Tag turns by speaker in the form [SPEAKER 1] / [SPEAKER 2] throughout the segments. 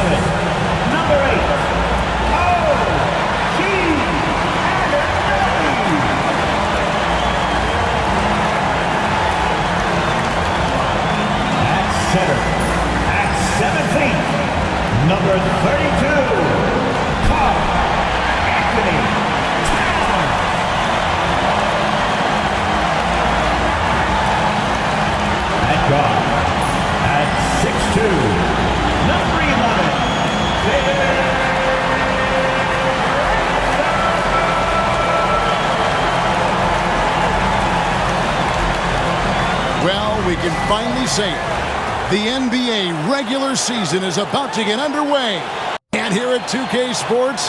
[SPEAKER 1] 7, number 8, center at 7 feet, number 32, Carl Anthony Towns. At guard, at 6'2", number 11,
[SPEAKER 2] Well, we can finally say it. The NBA regular season is about to get underway. And here at 2K Sports,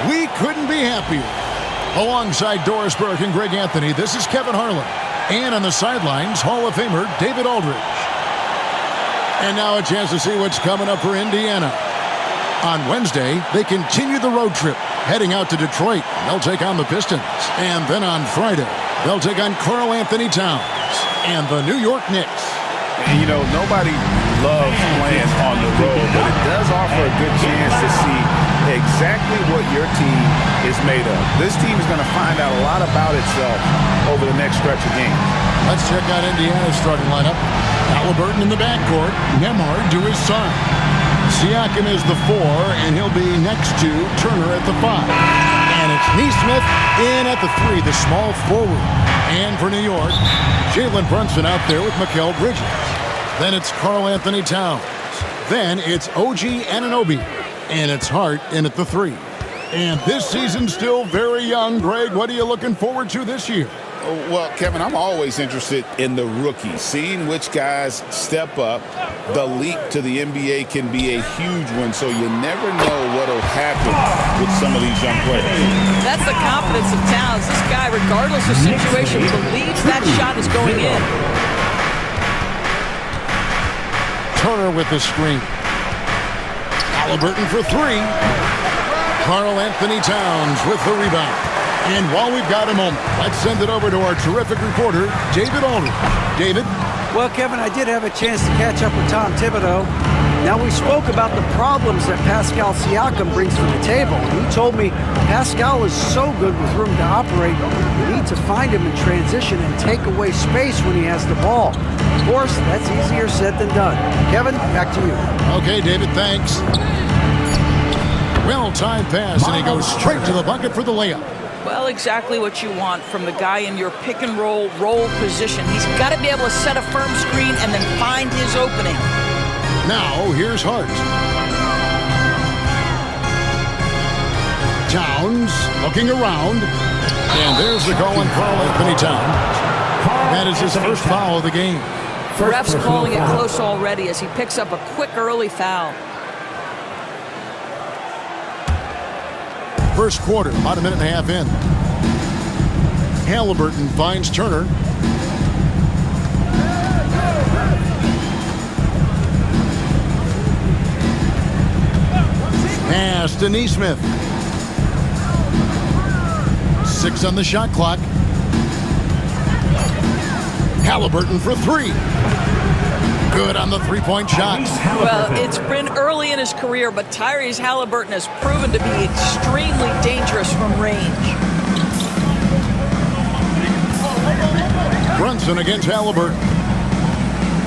[SPEAKER 2] we couldn't be happier. Alongside Doris Burke and Greg Anthony, this is Kevin Harlan. And on the sidelines, Hall of Famer David Aldridge. And now a chance to see what's coming up for Indiana. On Wednesday, they continue the road trip, heading out to Detroit. They'll take on the Pistons. And then on Friday, they'll take on Karl Anthony Towns and the New York Knicks.
[SPEAKER 3] And, you know, nobody loves playing on the road, but it does offer a good chance to see exactly what your team is made of. This team is going to find out a lot about itself over the next stretch of games.
[SPEAKER 2] Let's check out Indiana's starting lineup. Halliburton in the backcourt, Nembhard to his side. Siakam is the 4, and he'll be next to Turner at the 5. And it's Nesmith in at the 3, the small forward. And for New York, Jalen Brunson out there with Mikal Bridges. Then it's Karl Anthony Towns. Then it's OG Anunoby. And it's Hart in at the 3. And this season's still very young. Greg, what are you looking forward to this year?
[SPEAKER 3] Well, Kevin, I'm always interested in the rookies, seeing which guys step up. The leap to the NBA can be a huge one, so you never know what will happen with some of these young players.
[SPEAKER 4] That's the confidence of Towns. This guy, regardless of situation, believes that shot is going in.
[SPEAKER 2] Turner with the screen. Halliburton for 3. Karl Anthony Towns with the rebound. And while we've got a moment, let's send it over to our terrific reporter, David Aldridge. David?
[SPEAKER 5] Well, Kevin, I did have a chance to catch up with Tom Thibodeau. Now, we spoke about the problems that Pascal Siakam brings to the table. He told me Pascal is so good with room to operate, you need to find him in transition and take away space when he has the ball. Of course, that's easier said than done. Kevin, back to you.
[SPEAKER 2] Okay, David, thanks. Well-timed pass, and he goes straight to the bucket for the layup.
[SPEAKER 4] Well, exactly what you want from the guy in your pick-and-roll position. He's got to be able to set a firm screen and then find his opening.
[SPEAKER 2] Now, here's Hart. Towns looking around. And there's the call on Karl Anthony Towns. That is his first foul of the game.
[SPEAKER 4] Ref's calling it close already as he picks up a quick early foul.
[SPEAKER 2] First quarter, about a minute and a half in. Halliburton finds Turner. Pass to Nesmith. 6 on the shot clock. Halliburton for 3. Good on the three-point shot.
[SPEAKER 4] Well, it's been early in his career, but Tyrese Halliburton has proven to be extremely dangerous from range.
[SPEAKER 2] Brunson against Halliburton.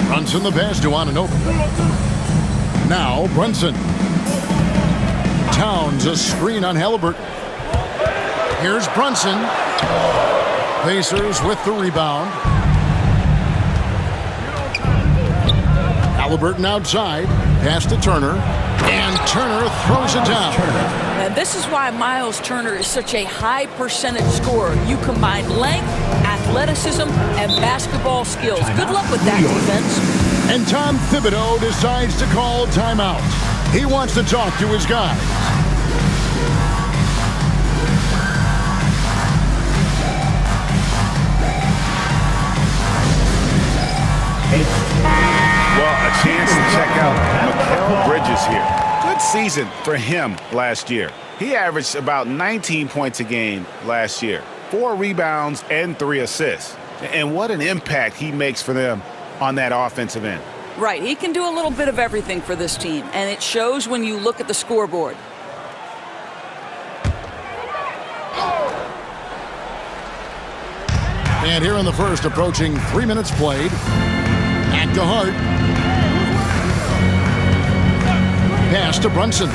[SPEAKER 2] Brunson the pass to Anunoby. Now Brunson. Towns a screen on Halliburton. Here's Brunson. Pacers with the rebound. Halliburton outside, pass to Turner, and Turner throws it down.
[SPEAKER 4] And this is why Miles Turner is such a high percentage scorer. You combine length, athleticism, and basketball skills. Good luck with that defense.
[SPEAKER 2] And Tom Thibodeau decides to call timeout. He wants to talk to his guys.
[SPEAKER 3] Well, a chance to check out Mikal Bridges here. Good season for him last year. He averaged about 19 points a game last year, 4 rebounds and 3 assists. And what an impact he makes for them on that offensive end.
[SPEAKER 4] Right, he can do a little bit of everything for this team, and it shows when you look at the scoreboard.
[SPEAKER 2] And here in the first, approaching 3 minutes played. Back to Hart. Pass to Brunson.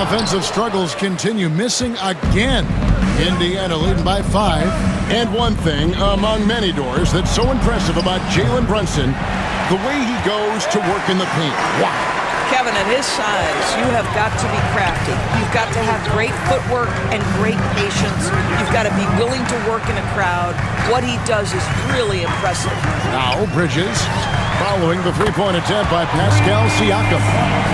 [SPEAKER 2] Offensive struggles continue, missing again. Indiana leading by 5. And one thing among many doors that's so impressive about Jalen Brunson, the way he goes to work in the paint. Wow.
[SPEAKER 4] Kevin, at his size, you have got to be crafty. You've got to have great footwork and great patience. You've got to be willing to work in a crowd. What he does is really impressive.
[SPEAKER 2] Now Bridges following the three-point attempt by Pascal Siakam.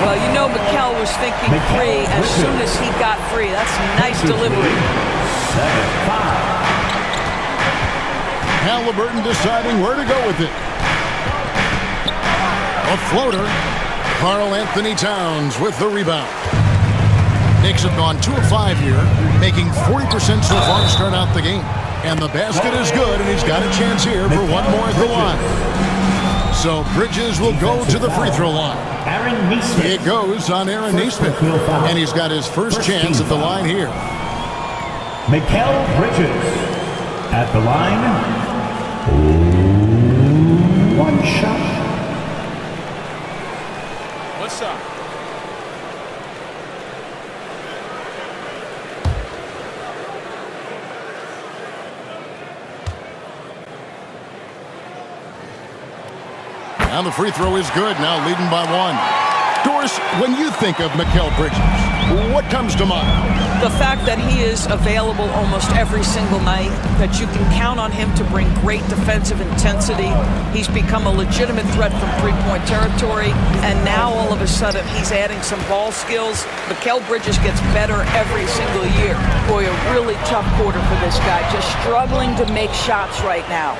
[SPEAKER 4] Well, you know Mikal was thinking free as soon as he got free. That's a nice delivery.
[SPEAKER 1] 7-5.
[SPEAKER 2] Halliburton deciding where to go with it. A floater. Karl Anthony Towns with the rebound. Knicks have gone 2 of 5 here, making 40% so far to start out the game. And the basket is good, and he's got a chance here for one more at the line. So Bridges will go to the free throw line. It goes on Aaron Nesmith, and he's got his first chance at the line here.
[SPEAKER 1] Mikal Bridges at the line. One shot.
[SPEAKER 3] What's up?
[SPEAKER 2] And the free throw is good, now leading by 1. Doris, when you think of Mikal Bridges, what comes to mind?
[SPEAKER 4] The fact that he is available almost every single night, that you can count on him to bring great defensive intensity. He's become a legitimate threat from three-point territory, and now all of a sudden he's adding some ball skills. Mikal Bridges gets better every single year. Boy, a really tough quarter for this guy, just struggling to make shots right now.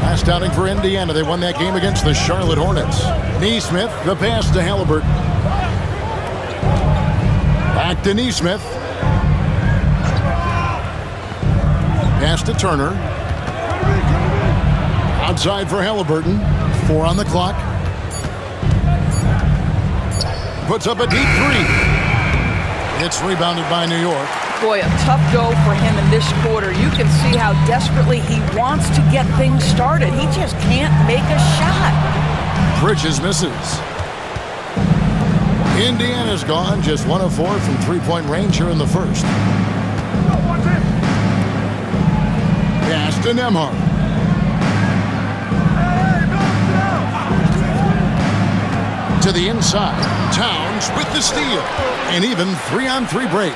[SPEAKER 2] Last outing for Indiana, they won that game against the Charlotte Hornets. Nesmith, the pass to Halliburton. Back to Nesmith. Pass to Turner. Outside for Halliburton. 4 on the clock. Puts up a deep 3. It's rebounded by New York.
[SPEAKER 4] Boy, a tough go for him in this quarter. You can see how desperately he wants to get things started. He just can't make a shot.
[SPEAKER 2] Bridges misses. Indiana's gone just 1 of 4 from three-point range here in the first. Pass to Nembhard. To the inside. Towns with the steal. An even 3-on-3 break.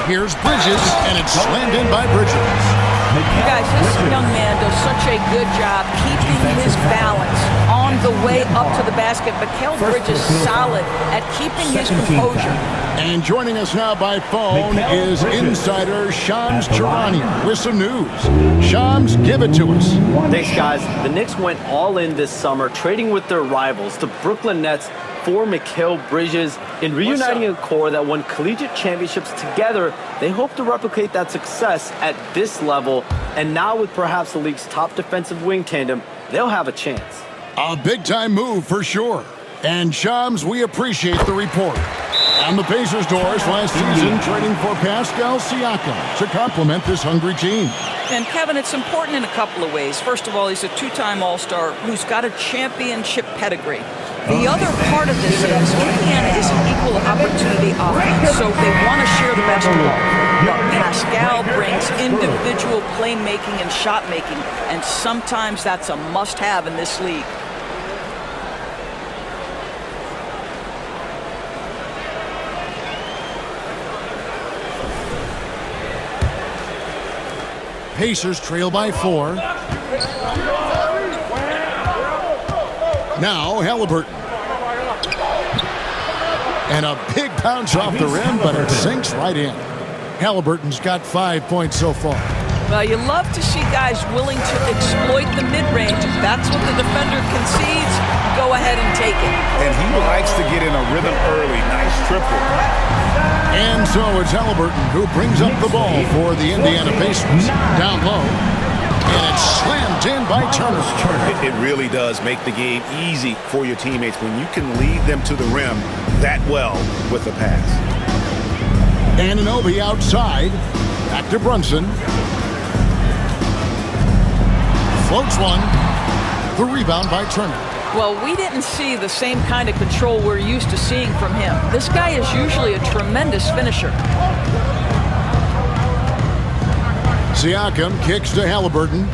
[SPEAKER 2] Here's Bridges, and it's slammed in by Bridges.
[SPEAKER 4] You guys, this young man does such a good job keeping his balance on the way up to the basket. Mikal Bridges solid at keeping his composure.
[SPEAKER 2] And joining us now by phone is insider Shams Charania with some news. Shams, give it to us.
[SPEAKER 6] Thanks, guys. The Knicks went all in this summer, trading with their rivals, the Brooklyn Nets, for Mikal Bridges. In reuniting a core that won collegiate championships together, they hope to replicate that success at this level. And now with perhaps the league's top defensive wing tandem, they'll have a chance.
[SPEAKER 2] A big-time move for sure. And Shams, we appreciate the report. On the Pacers' doors last season, trading for Pascal Siakam to complement this hungry team.
[SPEAKER 4] And Kevin, it's important in a couple of ways. First of all, he's a 2-time All-Star who's got a championship pedigree. The other part of this is Indiana is an equal opportunity offense, so they want to share the basketball. But Pascal brings individual playmaking and shot making, and sometimes that's a must-have in this league.
[SPEAKER 2] Pacers trail by 4. Now Halliburton. And a big bounce off the rim, but it sinks right in. Halliburton's got 5 points so far.
[SPEAKER 4] Well, you love to see guys willing to exploit the mid-range. If that's what the defender concedes, go ahead and take it.
[SPEAKER 3] And he likes to get in a rhythm early. Nice triple.
[SPEAKER 2] And so it's Halliburton who brings up the ball for the Indiana Pacers. Down low. And it's slammed in by Turner.
[SPEAKER 3] It really does make the game easy for your teammates when you can lead them to the rim that well with a pass.
[SPEAKER 2] Anunoby outside. Back to Brunson. Floats one. The rebound by Turner.
[SPEAKER 4] Well, we didn't see the same kind of control we're used to seeing from him. This guy is usually a tremendous finisher.
[SPEAKER 2] Siakam kicks to Halliburton.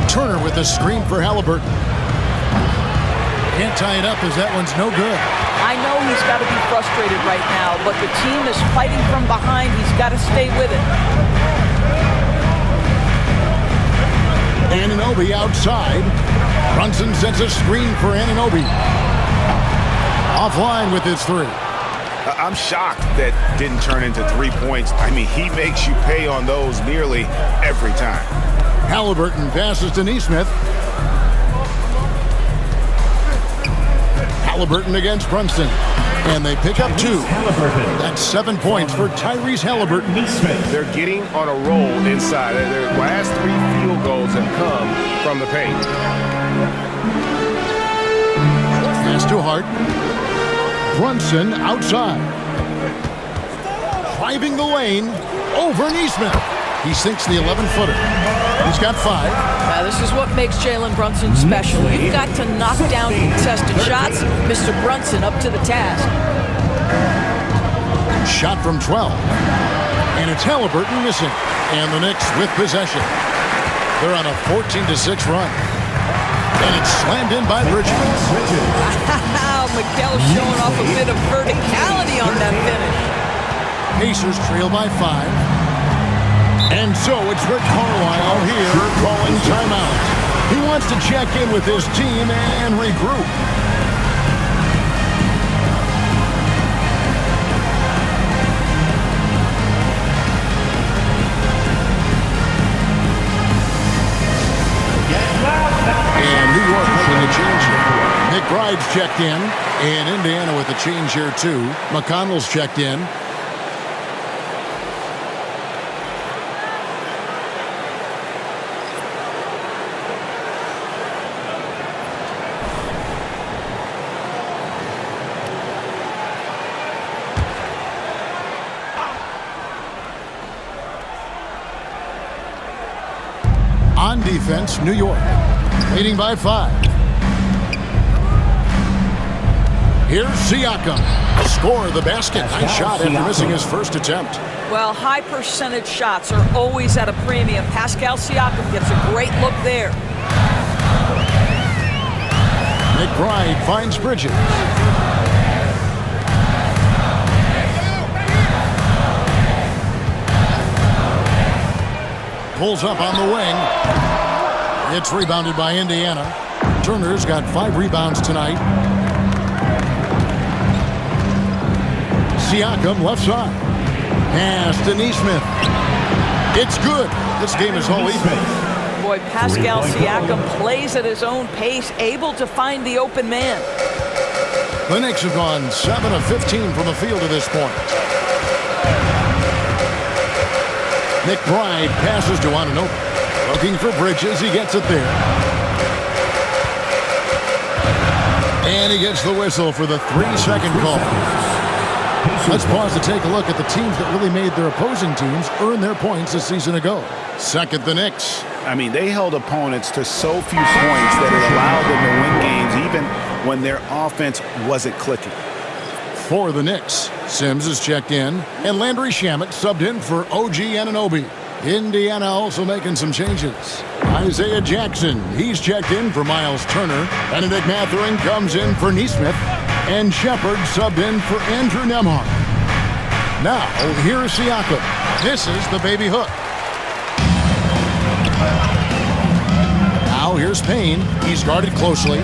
[SPEAKER 2] Turner with a screen for Halliburton. Can't tie it up as that one's no good.
[SPEAKER 4] I know he's got to be frustrated right now, but the team is fighting from behind. He's got to stay with it.
[SPEAKER 2] Anunoby outside. Brunson sends a screen for Anunoby. Offline with his three.
[SPEAKER 3] I'm shocked that didn't turn into 3 points. I mean, he makes you pay on those nearly every time.
[SPEAKER 2] Halliburton passes to Nesmith. Halliburton against Brunson. And they pick up 2. That's 7 points for Tyrese Halliburton.
[SPEAKER 3] They're getting on a roll inside. Their last 3 field goals have come from the paint.
[SPEAKER 2] Pass to Hart. Brunson outside. Driving the lane over Nesmith. He sinks the 11-footer. He's got 5.
[SPEAKER 4] Now, this is what makes Jalen Brunson special. You've got to knock down contested shots. Mr. Brunson up to the task.
[SPEAKER 2] Shot from 12. And it's Halliburton missing. And the Knicks with possession. They're on a 14-6 run. And it's slammed in by Bridges.
[SPEAKER 4] Wow, Mikel showing off a bit of verticality on that finish.
[SPEAKER 2] Pacers trail by 5. And so it's Rick Carlisle here calling timeout. He wants to check in with his team and regroup. And New York making a change here. McBride's checked in. And Indiana with a change here too. McConnell's checked in. On defense, New York, leading by 5. Here's Siakam. Score the basket. Nice shot after missing his first attempt.
[SPEAKER 4] Well, high percentage shots are always at a premium. Pascal Siakam gets a great look there.
[SPEAKER 2] McBride finds Bridges. Pulls up on the wing. It's rebounded by Indiana. Turner's got 5 rebounds tonight. Siakam left side. Pass to Nesmith. It's good. This game is all even.
[SPEAKER 4] Boy, Pascal Siakam plays at his own pace, able to find the open man.
[SPEAKER 2] The Knicks have gone 7 of 15 from the field to this point. McBride passes to Anunoby. Looking for Bridges. He gets it there. And he gets the whistle for the 3-second call. Let's pause to take a look at the teams that really made their opposing teams earn their points a season ago. Second, the Knicks.
[SPEAKER 3] I mean, they held opponents to so few points that it allowed them to win games even when their offense wasn't clicking.
[SPEAKER 2] For the Knicks, Sims is checked in, and Landry Shamet subbed in for OG Anunoby. Indiana also making some changes. Isaiah Jackson, he's checked in for Miles Turner. Benedict Mathurin comes in for Nesmith. And Shepard subbed in for Andrew Nembhard. Now, here's Siakam. This is the baby hook. Now, here's Payne. He's guarded closely.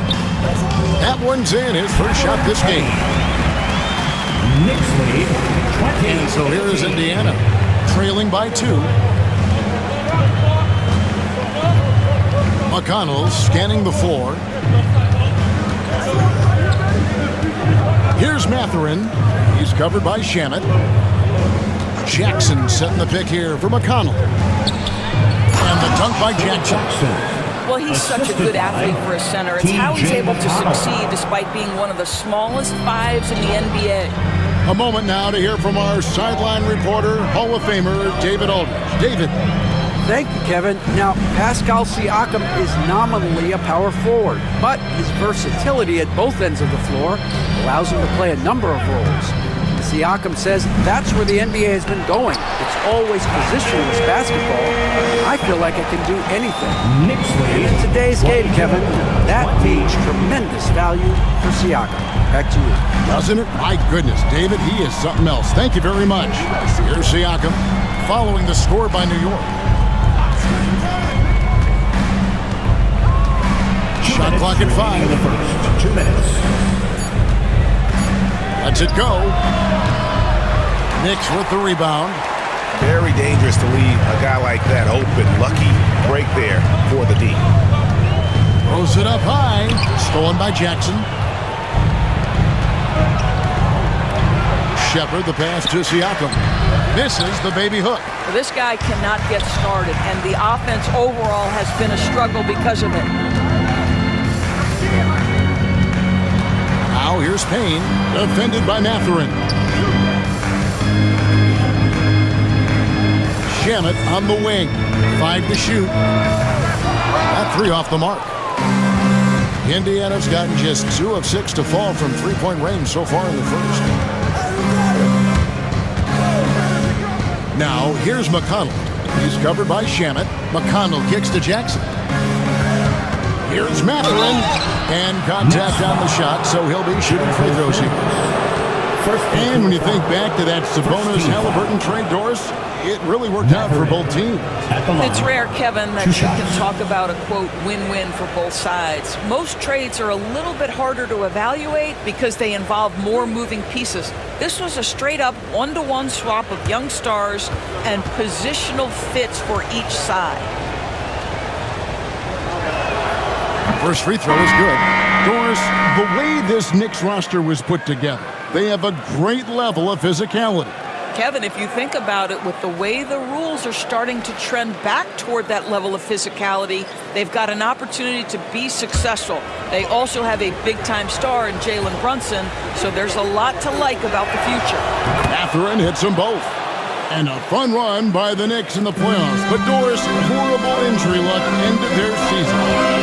[SPEAKER 2] That one's in, his first shot this game.
[SPEAKER 1] Knicks lead 20.
[SPEAKER 2] And so here is Indiana, trailing by 2. McConnell scanning the floor. Here's Mathurin. He's covered by Shamet. Jackson setting the pick here for McConnell. And the dunk by Jackson.
[SPEAKER 4] Well, he's such a good athlete for a center. It's how he's able to succeed despite being one of the smallest fives in the NBA.
[SPEAKER 2] A moment now to hear from our sideline reporter, Hall of Famer David Aldridge. David.
[SPEAKER 5] Thank you, Kevin. Now, Pascal Siakam is nominally a power forward, but his versatility at both ends of the floor allows him to play a number of roles. Siakam says that's where the NBA has been going. It's always positionless basketball. I feel like I can do anything. And in today's game, Kevin, that means tremendous value for Siakam. Back to you.
[SPEAKER 2] Doesn't it? My goodness, David, he is something else. Thank you very much. Here's Siakam following the score by New York. Shot clock at 5.
[SPEAKER 1] In the first 2 minutes.
[SPEAKER 2] Lets it go. Knicks with the rebound.
[SPEAKER 3] Very dangerous to leave a guy like that open. Lucky break there for the D.
[SPEAKER 2] Throws it up high. Stolen by Jackson. Shepard, the pass to Siakam. Misses the baby hook.
[SPEAKER 4] Well, this guy cannot get started, and the offense overall has been a struggle because of it.
[SPEAKER 2] Now here's Payne, defended by Mathurin. Shamet on the wing. 5 to shoot. That 3 off the mark. Indiana's gotten just 2 of 6 to fall from three-point range so far in the first. Now here's McConnell. He's covered by Shamet. McConnell kicks to Jackson. Here's Mathurin. And contact on the shot, so he'll be shooting free throws here. And when you think back to that Sabonis-Halliburton trade, Doris, it really worked out for both teams.
[SPEAKER 4] It's rare, Kevin, that you can talk about a, quote, win-win for both sides. Most trades are a little bit harder to evaluate because they involve more moving pieces. This was a straight-up one-to-one swap of young stars and positional fits for each side.
[SPEAKER 2] First free throw is good. Doris, the way this Knicks roster was put together, they have a great level of physicality.
[SPEAKER 4] Kevin, if you think about it, with the way the rules are starting to trend back toward that level of physicality, they've got an opportunity to be successful. They also have a big-time star in Jalen Brunson, so there's a lot to like about the future.
[SPEAKER 2] Mathurin hits them both. And a fun run by the Knicks in the playoffs. But Doris, horrible injury luck ended their season.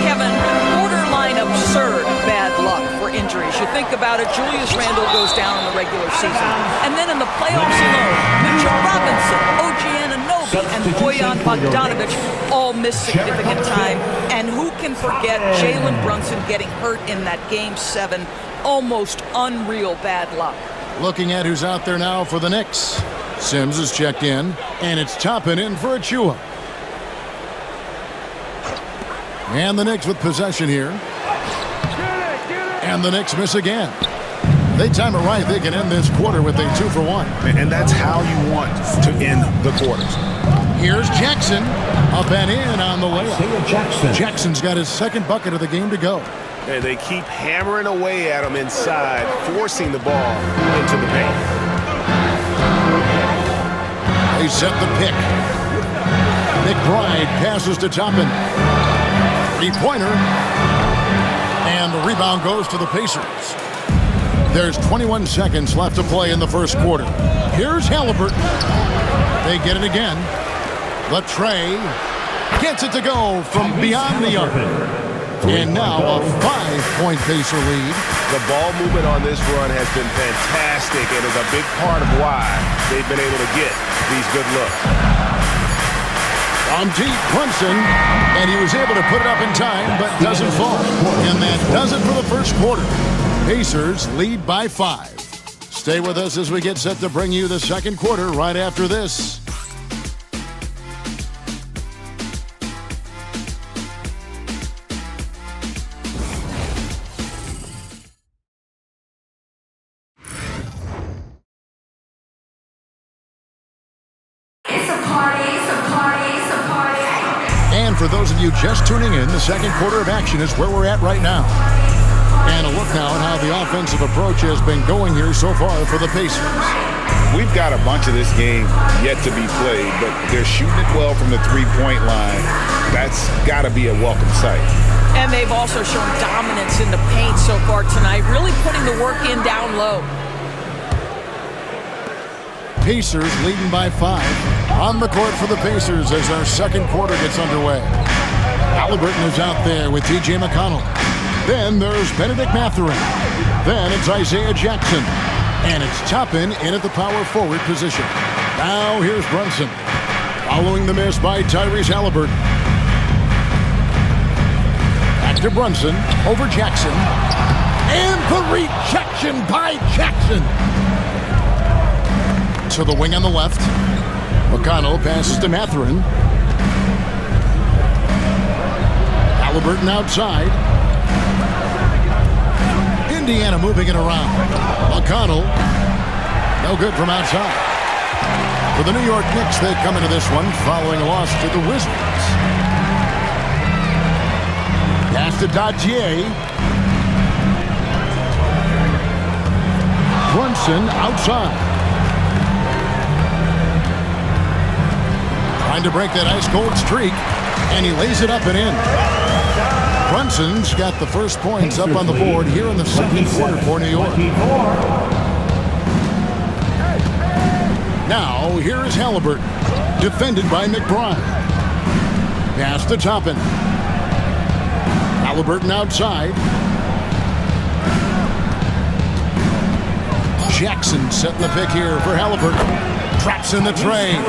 [SPEAKER 4] Kevin, borderline absurd bad luck for injuries. You think about it, Julius Randle goes down in the regular season. And then in the playoffs alone, Mitchell Robinson, OG Anunoby, and Bojan Bogdanovic all missed significant time. And who can forget Jalen Brunson getting hurt in that Game 7? Almost unreal bad luck.
[SPEAKER 2] Looking at who's out there now for the Knicks. Sims is checked in, and it's Toppin in for Achua. And the Knicks with possession here. And the Knicks miss again. They time it right. They can end this quarter with a 2-for-1.
[SPEAKER 3] And that's how you want to end the quarters.
[SPEAKER 2] Here's Jackson. Up and in on the layup.
[SPEAKER 1] Jackson.
[SPEAKER 2] Jackson's got his second bucket of the game to go.
[SPEAKER 3] And they keep hammering away at him inside, forcing the ball into the paint.
[SPEAKER 2] They set the pick. McBride passes to Toppin. Three-pointer. And the rebound goes to the Pacers. There's 21 seconds left to play in the first quarter. Here's Halliburton. They get it again. Latrey gets it to go from beyond the arc. And now a 5-point Pacer lead.
[SPEAKER 3] The ball movement on this run has been fantastic and is a big part of why they've been able to get these good looks.
[SPEAKER 2] On deep, Brunson, and he was able to put it up in time, but doesn't fall. And that does it for the first quarter. Pacers lead by 5. Stay with us as we get set to bring you the second quarter right after this. And for those of you just tuning in, the second quarter of action is where we're at right now. And a look now at how the offensive approach has been going here so far for the Pacers.
[SPEAKER 3] we've got a bunch of this game yet to be played, but they're shooting it well from the three-point line. That's got to be a welcome sight.
[SPEAKER 4] And they've also shown dominance in the paint so far tonight, really putting the work in down low.
[SPEAKER 2] Pacers leading by 5. On the court for the Pacers as our second quarter gets underway. Halliburton is out there with T.J. McConnell. Then there's Benedict Mathurin. Then it's Isaiah Jackson. And it's Toppin in at the power forward position. Now here's Brunson. Following the miss by Tyrese Halliburton. Back to Brunson. Over Jackson. And the rejection by Jackson. To the wing on the left. McConnell passes to Mathurin. Halliburton outside. Indiana moving it around. McConnell, no good from outside. For the New York Knicks, they come into this one following a loss to the Wizards. Pass to Dottier. Brunson outside. Trying to break that ice-cold streak, and he lays it up and in. Brunson's got the first points up on the board here in the second quarter for New York. Now, here is Halliburton, defended by McBride. Pass to Toppin. Halliburton outside. Jackson setting the pick here for Halliburton. Traps in the train.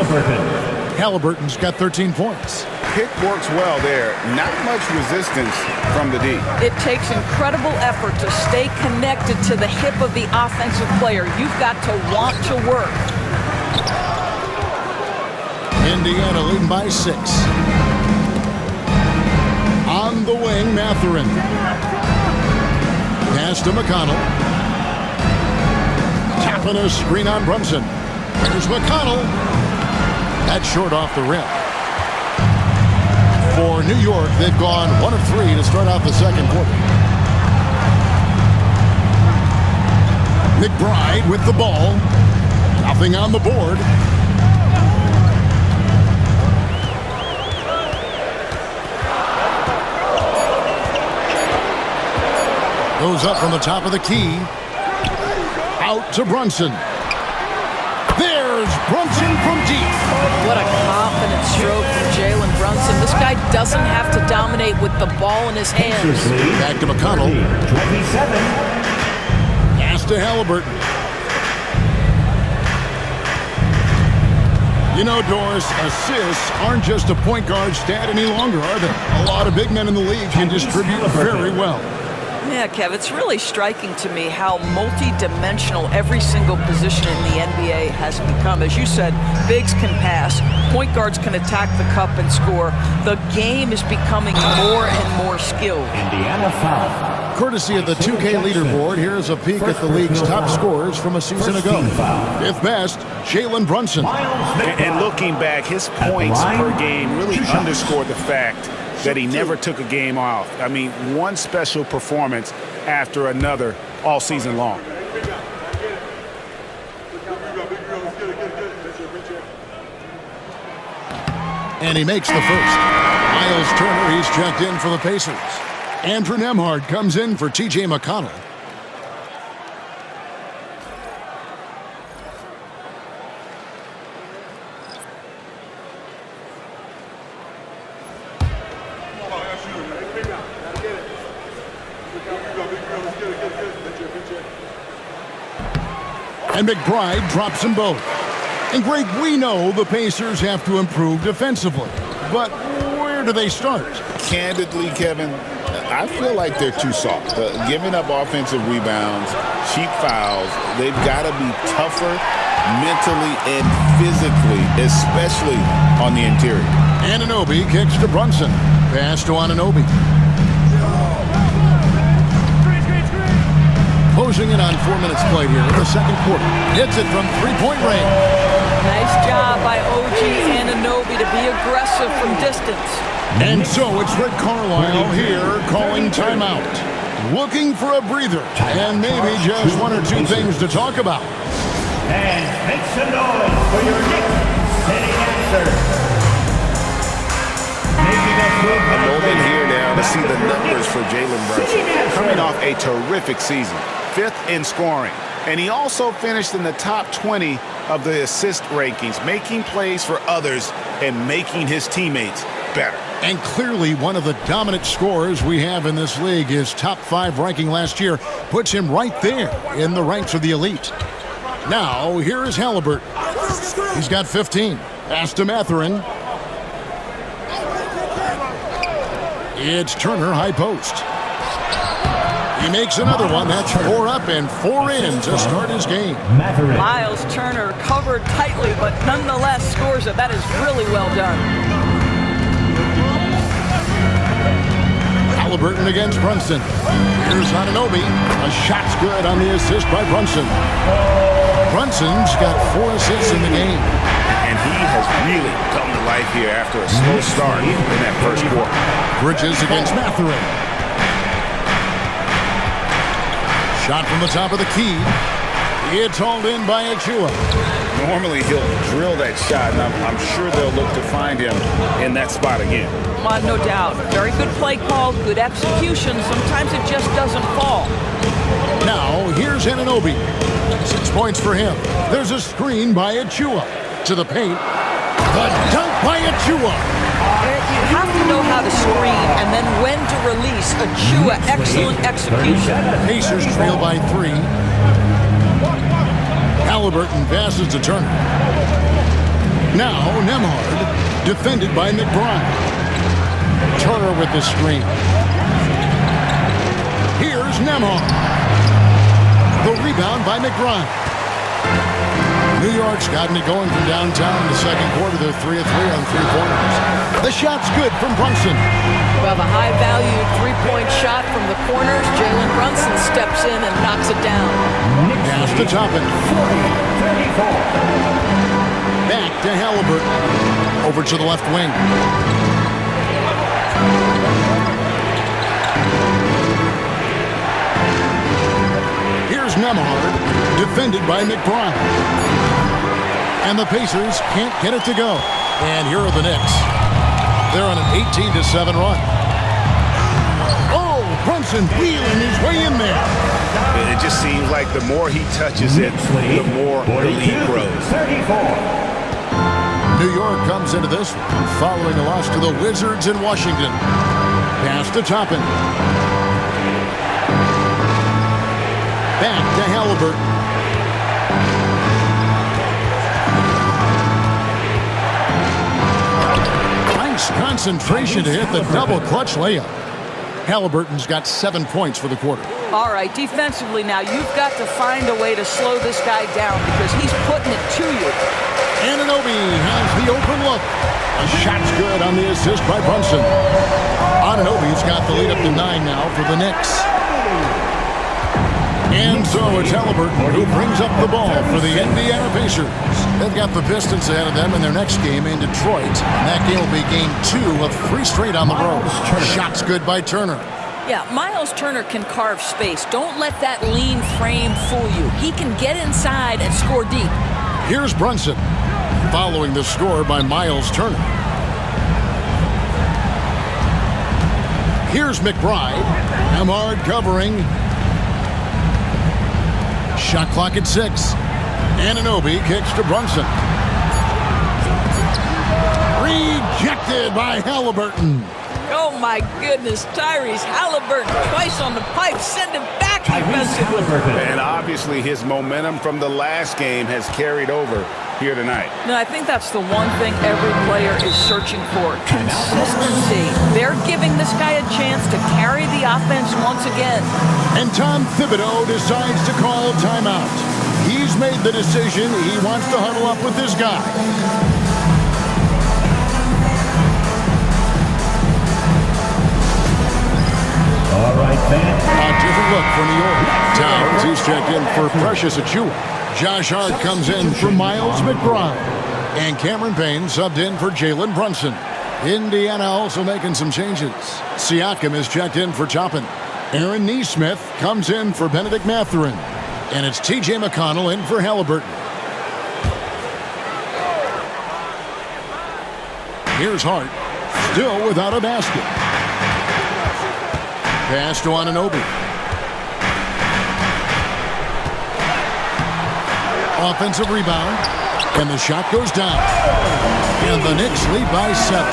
[SPEAKER 2] Halliburton's got 13 points.
[SPEAKER 3] Pick works well there. Not much resistance from the D.
[SPEAKER 4] It takes incredible effort to stay connected to the hip of the offensive player. You've got to want to work.
[SPEAKER 2] Indiana leading by 6. On the wing, Mathurin. Pass to McConnell. Tapping a screen on Brunson. There's McConnell. That's short off the rim. For New York, they've gone 1 of 3 to start out the second quarter. McBride with the ball. Nothing on the board. Goes up from the top of the key. Out to Brunson. There's Brunson from deep.
[SPEAKER 4] What a confident stroke from Jalen Brunson. This guy doesn't have to dominate with the ball in his hands.
[SPEAKER 2] Back to McConnell.
[SPEAKER 1] 27.
[SPEAKER 2] Pass to Halliburton. You know, Doris, assists aren't just a point guard stat any longer, are they? A lot of big men in the league can distribute very well.
[SPEAKER 4] Yeah, Kev, it's really striking to me how multi-dimensional every single position in the NBA has become. As you said, bigs can pass, point guards can attack the cup and score. The game is becoming more and more skilled.
[SPEAKER 1] Indiana foul.
[SPEAKER 2] Courtesy of the 2K leaderboard, here's a peek at the league's top scorers from a season ago. Fifth best, Jalen Brunson.
[SPEAKER 3] And looking back, his points per game really underscored the fact that he never took a game off. I mean, one special performance after another all season long.
[SPEAKER 2] And he makes the first. Miles Turner, he's checked in for the Pacers. Andrew Nembhard comes in for T.J. McConnell. And McBride drops them both. And Greg, we know the Pacers have to improve defensively. But where do they start?
[SPEAKER 3] Candidly, Kevin, I feel like they're too soft. Giving up offensive rebounds, cheap fouls, they've got to be tougher mentally and physically, especially on the interior.
[SPEAKER 2] Anunoby kicks to Brunson. Pass to Anunoby. Closing in on 4 minutes played here in the second quarter. Hits it from three-point range.
[SPEAKER 4] Nice job by OG Anunoby to be aggressive from distance.
[SPEAKER 2] And so it's Rick Carlisle here calling timeout. Looking for a breather and maybe just 1 or 2 things to talk about.
[SPEAKER 1] And make some noise for your Knicks sitting answer.
[SPEAKER 3] A moment here now to see the numbers for Jalen Brunson. Coming off a terrific season. 5th in scoring. And he also finished in the top 20 of the assist rankings, making plays for others and making his teammates better.
[SPEAKER 2] And clearly one of the dominant scorers we have in this league. His top 5 ranking last year puts him right there in the ranks of the elite. Now, here is Halliburton. He's got 15. Pass to Mathurin. It's Turner, high post. He makes another one. That's 4 up and 4 in to start his game.
[SPEAKER 4] Miles Turner covered tightly, but nonetheless scores it. That is really well done.
[SPEAKER 2] Halliburton against Brunson. Here's Anunoby. A shot's good on the assist by Brunson. Brunson's got 4 assists in the game.
[SPEAKER 3] And he has really come to life here after a slow start in that first quarter.
[SPEAKER 2] Bridges against Mathurin. Shot from the top of the key. It's hauled in by Achua.
[SPEAKER 3] Normally he'll drill that shot, and I'm sure they'll look to find him in that spot again.
[SPEAKER 4] No doubt. Very good play call, good execution. Sometimes it just doesn't fall.
[SPEAKER 2] Now, here's Anunoby. 6 points for him. There's a screen by Achua. To the paint. The dunk by Achua.
[SPEAKER 4] You have to know how to screen and then when to release. Achua, excellent execution.
[SPEAKER 2] Pacers trail by 3. Halliburton passes to Turner. Now, Nembhard, defended by McBride. Turner with the screen. Here's Nembhard. The rebound by McBride. New York's gotten it going from downtown in the second quarter. They're 3 of 3 on 3 corners. The shot's good from Brunson.
[SPEAKER 4] Well, the high-value three-point shot from the corners. Jalen Brunson steps in and knocks it down.
[SPEAKER 2] Pass to Toppin.
[SPEAKER 1] 40-34.
[SPEAKER 2] Back to Halliburton. Over to the left wing. Here's Nembhard, defended by McBride. And the Pacers can't get it to go. And here are the Knicks. They're on an 18-7 run. Oh, Brunson wheeling his way in there.
[SPEAKER 3] It just seems like the more he touches it, the more the lead grows.
[SPEAKER 1] 34.
[SPEAKER 2] New York comes into this one following a loss to the Wizards in Washington. Pass to Toppin. Back to Halliburton. Nice concentration to hit the double clutch layup. Halliburton's got 7 points for the quarter.
[SPEAKER 4] All right, defensively now, you've got to find a way to slow this guy down because he's putting it to you.
[SPEAKER 2] Anunoby has the open look. A shot's good on the assist by Brunson. Anunoby's got the lead up to 9 now for the Knicks. And so it's Halliburton who brings up the ball for the Indiana Pacers. They've got the Pistons ahead of them in their next game in Detroit. And that game will be game 2 of 3 straight on the road. Shot's good by Turner.
[SPEAKER 4] Yeah, Miles Turner can carve space. Don't let that lean frame fool you. He can get inside and score deep.
[SPEAKER 2] Here's Brunson, following the score by Miles Turner. Here's McBride. Nembhard covering. Shot clock at 6. Anunoby kicks to Brunson. Rejected by Halliburton.
[SPEAKER 4] Oh, my goodness. Tyrese Halliburton twice on the pipe. Send him back defensively.
[SPEAKER 3] And obviously his momentum from the last game has carried over here tonight.
[SPEAKER 4] No, I think that's the one thing every player is searching for. Consistency. They're giving this guy a chance to carry the offense once again.
[SPEAKER 2] And Tom Thibodeau decides to call timeout. He's made the decision. He wants to huddle up with this guy.
[SPEAKER 1] All right, fans.
[SPEAKER 2] A different look for New York. Towns, he's checked in for Precious Achua. Josh Hart comes in for Miles McBride. And Cameron Payne subbed in for Jalen Brunson. Indiana also making some changes. Siakam is checked in for Toppin. Aaron Nesmith comes in for Benedict Mathurin. And it's T.J. McConnell in for Halliburton. Here's Hart, still without a basket. Pass to Anunoby. Offensive rebound, and the shot goes down. And the Knicks lead by 7.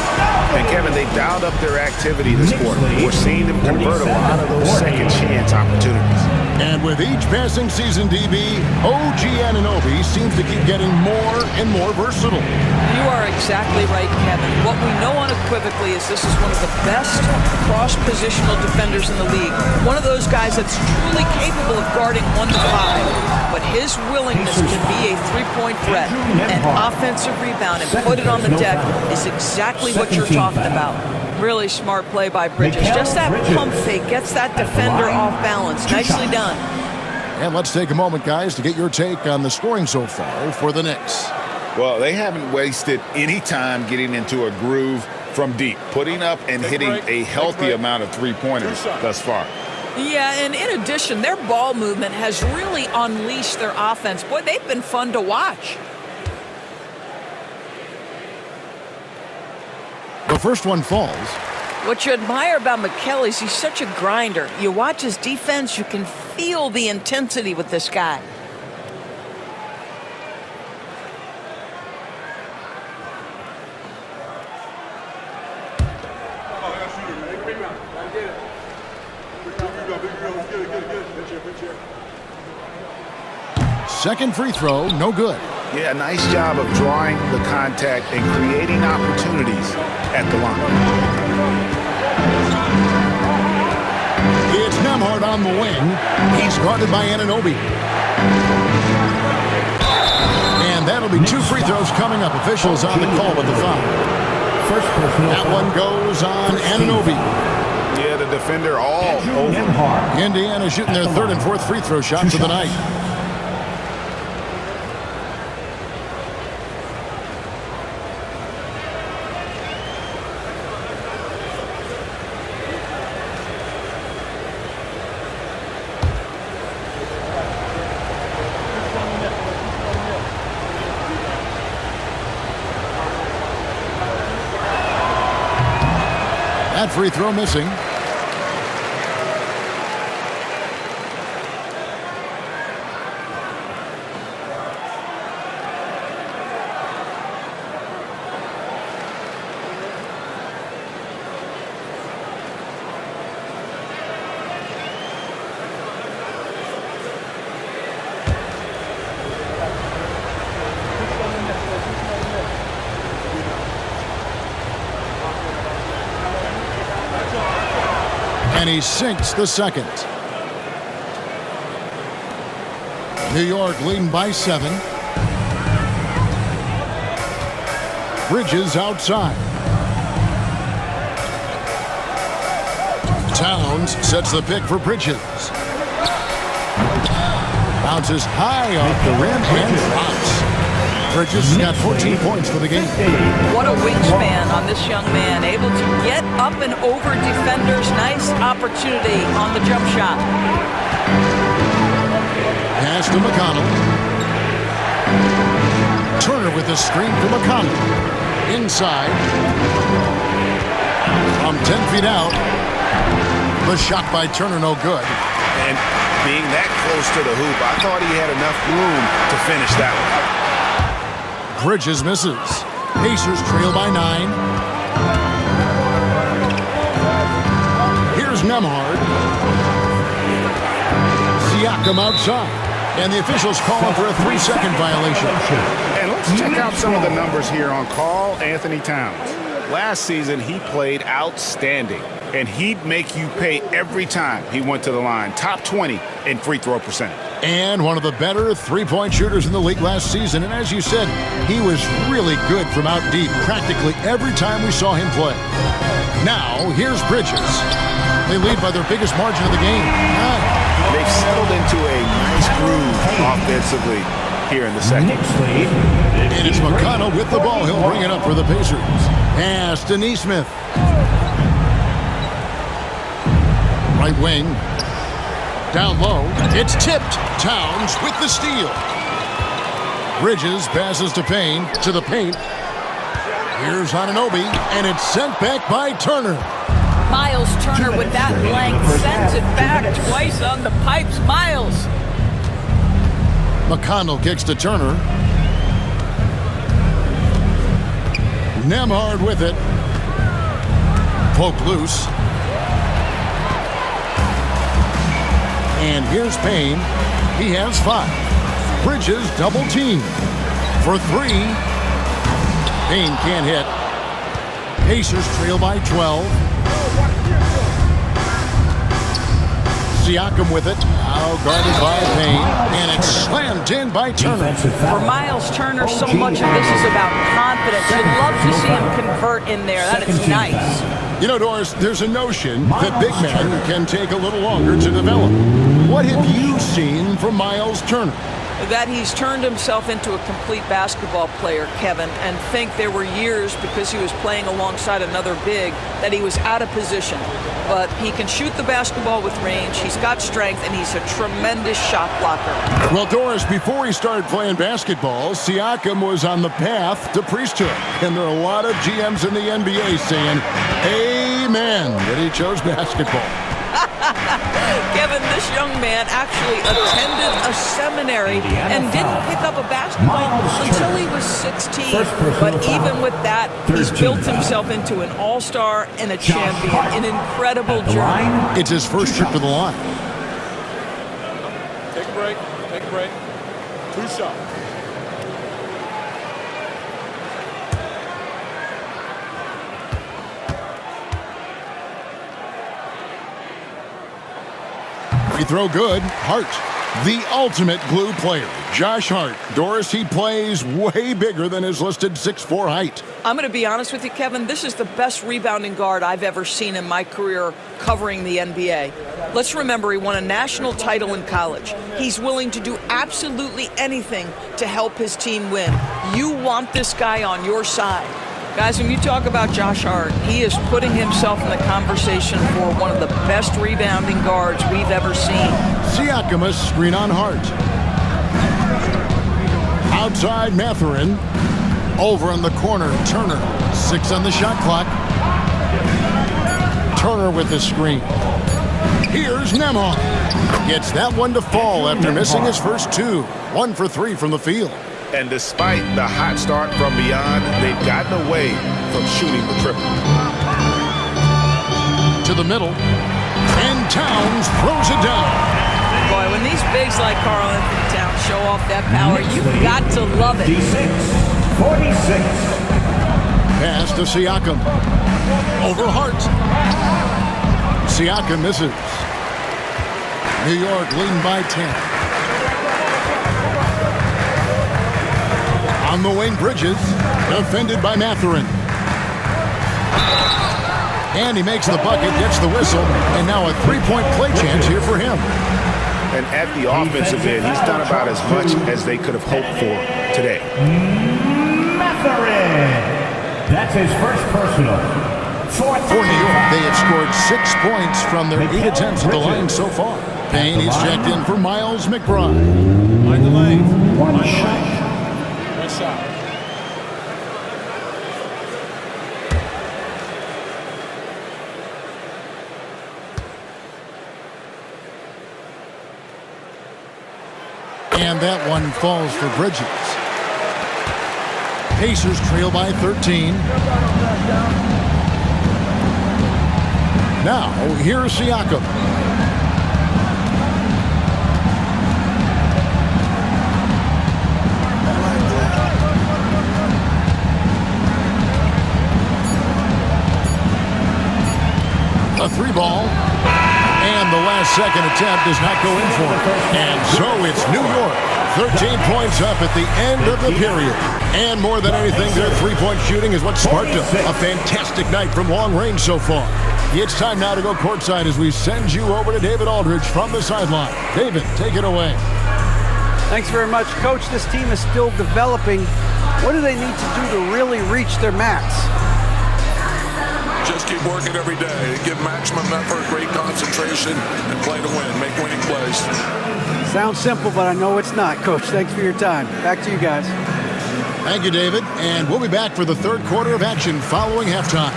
[SPEAKER 3] And Kevin, they dialed up their activity this quarter. We're seeing them convert a lot of those second chance opportunities.
[SPEAKER 2] And with each passing season, DB, OG Anunoby seems to keep getting more and more versatile.
[SPEAKER 4] You are exactly right, Kevin. What we know unequivocally is this is one of the best cross-positional defenders in the league. One of those guys that's truly capable of guarding 1 to 5. But his willingness to be a three-point threat, an offensive rebound, and put it on the deck is exactly what you're talking about. Really smart play by Bridges. Just that pump fake gets that defender off balance. Nicely done.
[SPEAKER 2] And let's take a moment, guys, to get your take on the scoring so far for the Knicks.
[SPEAKER 3] Well, they haven't wasted any time getting into a groove from deep, putting up and hitting a healthy amount of three-pointers thus far.
[SPEAKER 4] Yeah, and in addition, their ball movement has really unleashed their offense. Boy, they've been fun to watch.
[SPEAKER 2] The first one falls.
[SPEAKER 4] What you admire about Mikal is he's such a grinder. You watch his defense, you can feel the intensity with this guy.
[SPEAKER 2] Second free throw, no good.
[SPEAKER 3] Yeah, nice job of drawing the contact and creating opportunities at the line.
[SPEAKER 2] It's Nembhard on the wing. He's guarded by Anunoby. And that'll be 2 free throws coming up. Officials on the call with the foul. That one goes on Anunoby.
[SPEAKER 3] Yeah, the defender all over.
[SPEAKER 2] Indiana shooting their 3rd and 4th free throw shots of the night. That free throw missing. And he sinks the second. New York leading by 7. Bridges outside. Towns sets the pick for Bridges. Bounces high off the rim and drops. Bridges has got 14 points for the game.
[SPEAKER 4] What a wingspan on this young man. Able to get up and over defenders. Nice opportunity on the jump shot.
[SPEAKER 2] Pass to McConnell. Turner with the screen for McConnell. Inside. From 10 feet out. The shot by Turner, no good.
[SPEAKER 3] And being that close to the hoop, I thought he had enough room to finish that one.
[SPEAKER 2] Bridges misses. Pacers trail by 9. Here's Nembhard. Siakam outside. And the officials calling for a 3-second violation.
[SPEAKER 3] And let's check out some of the numbers here on Karl Anthony Towns. Last season, he played outstanding. And he'd make you pay every time he went to the line. Top 20 in free throw percentage.
[SPEAKER 2] And one of the better three-point shooters in the league last season. And as you said, he was really good from out deep practically every time we saw him play. Now, here's Bridges. They lead by their biggest margin of the game, 9.
[SPEAKER 3] They've settled into a nice groove offensively here in the second.
[SPEAKER 2] And it's McConnell with the ball. He'll bring it up for the Pacers. Pass to Nesmith. Right wing. Down low. It's tipped. Towns with the steal. Bridges passes to Payne. To the paint. Here's Anunoby, and it's sent back by Turner.
[SPEAKER 4] Miles Turner with that length sends it back twice on the pipes. Miles.
[SPEAKER 2] McConnell kicks to Turner. Nembhard with it. Poke loose. And here's Payne. He has 5. Bridges double team. For 3. Payne can't hit. Pacers trail by 12. Siakam with it. Now guarded by Payne. And it's slammed in by Turner.
[SPEAKER 4] For Miles Turner, so much of this is about confidence. You'd love to see him convert in there. That is nice.
[SPEAKER 2] You know, Doris, there's a notion that big men can take a little longer to develop. What have you seen from Miles Turner?
[SPEAKER 4] That he's turned himself into a complete basketball player, Kevin, and think there were years because he was playing alongside another big that he was out of position. But he can shoot the basketball with range, he's got strength, and he's a tremendous shot blocker.
[SPEAKER 2] Well, Doris, before he started playing basketball, Siakam was on the path to priesthood. And there are a lot of GMs in the NBA saying, amen, that he chose basketball.
[SPEAKER 4] Kevin, this young man actually attended a seminary and didn't pick up a basketball until he was 16. But even with that, he's built himself into an all-star and a champion. An incredible journey.
[SPEAKER 2] It's his first trip to the line.
[SPEAKER 7] Take a break. Take a break. 2 shots.
[SPEAKER 2] Free throw good. Hart, the ultimate glue player. Josh Hart. Doris, he plays way bigger than his listed 6'4" height.
[SPEAKER 4] I'm going to be honest with you, Kevin. This is the best rebounding guard I've ever seen in my career covering the NBA. Let's remember, he won a national title in college. He's willing to do absolutely anything to help his team win. You want this guy on your side. Guys, when you talk about Josh Hart, he is putting himself in the conversation for one of the best rebounding guards we've ever seen.
[SPEAKER 2] Siakam, a screen on Hart. Outside Mathurin. Over in the corner, Turner. 6 on the shot clock. Turner with the screen. Here's Nembhard. Gets that one to fall after missing his first 2. 1 for 3 from the field.
[SPEAKER 3] And despite the hot start from beyond, they've gotten away from shooting the triple.
[SPEAKER 2] To the middle. And Towns throws it down.
[SPEAKER 4] Boy, when these bigs like Karl Anthony Towns show off that power, you've got to love it.
[SPEAKER 1] 46.
[SPEAKER 2] Pass to Siakam. Over Hart. Siakam misses. New York leading by 10. On the wing, Bridges, defended by Mathurin. And he makes the bucket, gets the whistle, and now a three-point play chance here for him.
[SPEAKER 3] And at the offensive end, he's done about as much as they could have hoped for today.
[SPEAKER 1] Mathurin. That's his first personal.
[SPEAKER 2] For New York, they have scored 6 points from their 8 attempts at the line so far. Payne, he's checked in for Miles McBride.
[SPEAKER 7] Line the lane.
[SPEAKER 1] One shot.
[SPEAKER 7] One shot.
[SPEAKER 2] And that one falls for Bridges. Pacers trail by 13. Now, here's Siakam. A 3-ball. And the last second attempt does not go in for it. And so it's New York. 13 points up at the end of the period. And more than anything, their three-point shooting is what sparked a fantastic night from long range so far. It's time now to go courtside as we send you over to David Aldridge from the sideline. David, take it away.
[SPEAKER 5] Thanks very much. Coach, this team is still developing. What do they need to do to really reach their max?
[SPEAKER 8] Just keep working every day. Give maximum effort, great concentration, and play to win. Make winning plays.
[SPEAKER 5] Sounds simple, but I know it's not, Coach. Thanks for your time. Back to you guys.
[SPEAKER 2] Thank you, David. And we'll be back for the third quarter of action following halftime.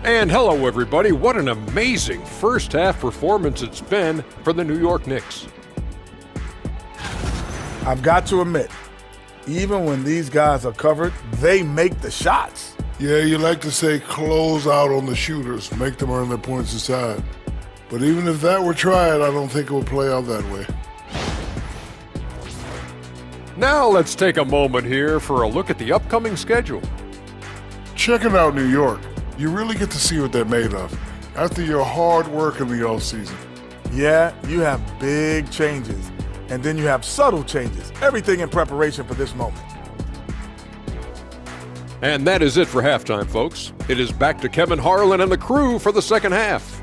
[SPEAKER 9] And hello, everybody. What an amazing first-half performance it's been for the New York Knicks.
[SPEAKER 10] I've got to admit, even when these guys are covered, they make the shots.
[SPEAKER 11] Yeah, you like to say close out on the shooters, make them earn their points inside. But even if that were tried, I don't think it would play out that way.
[SPEAKER 9] Now let's take a moment here for a look at the upcoming schedule.
[SPEAKER 11] Checking out New York. You really get to see what they're made of after your hard work in the offseason.
[SPEAKER 10] Yeah, you have big changes, and then you have subtle changes. Everything in preparation for this moment.
[SPEAKER 9] And that is it for halftime, folks. It is back to Kevin Harlan and the crew for the second half.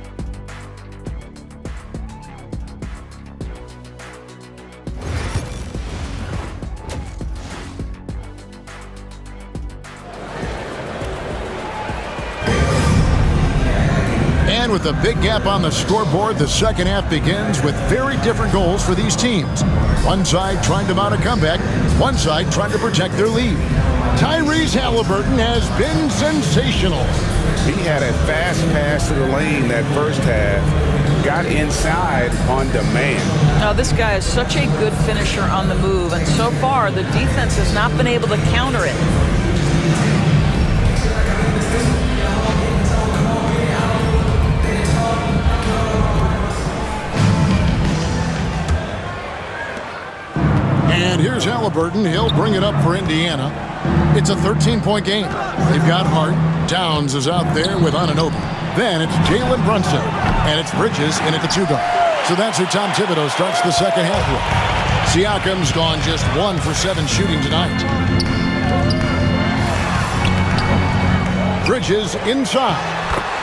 [SPEAKER 2] And with a big gap on the scoreboard, the second half begins with very different goals for these teams. One side trying to mount a comeback, one side trying to protect their lead. Tyrese Halliburton has been sensational.
[SPEAKER 3] He had a fast pass to the lane that first half, got inside on demand.
[SPEAKER 4] Now, this guy is such a good finisher on the move, and so far the defense has not been able to counter it.
[SPEAKER 2] And here's Halliburton. He'll bring it up for Indiana. It's a 13-point game. They've got Hart. Downs is out there with Anunoby. Then it's Jalen Brunson. And it's Bridges in at the 2-guard. So that's who Tom Thibodeau starts the second half with. Siakam's gone just 1 for 7 shooting tonight. Bridges inside.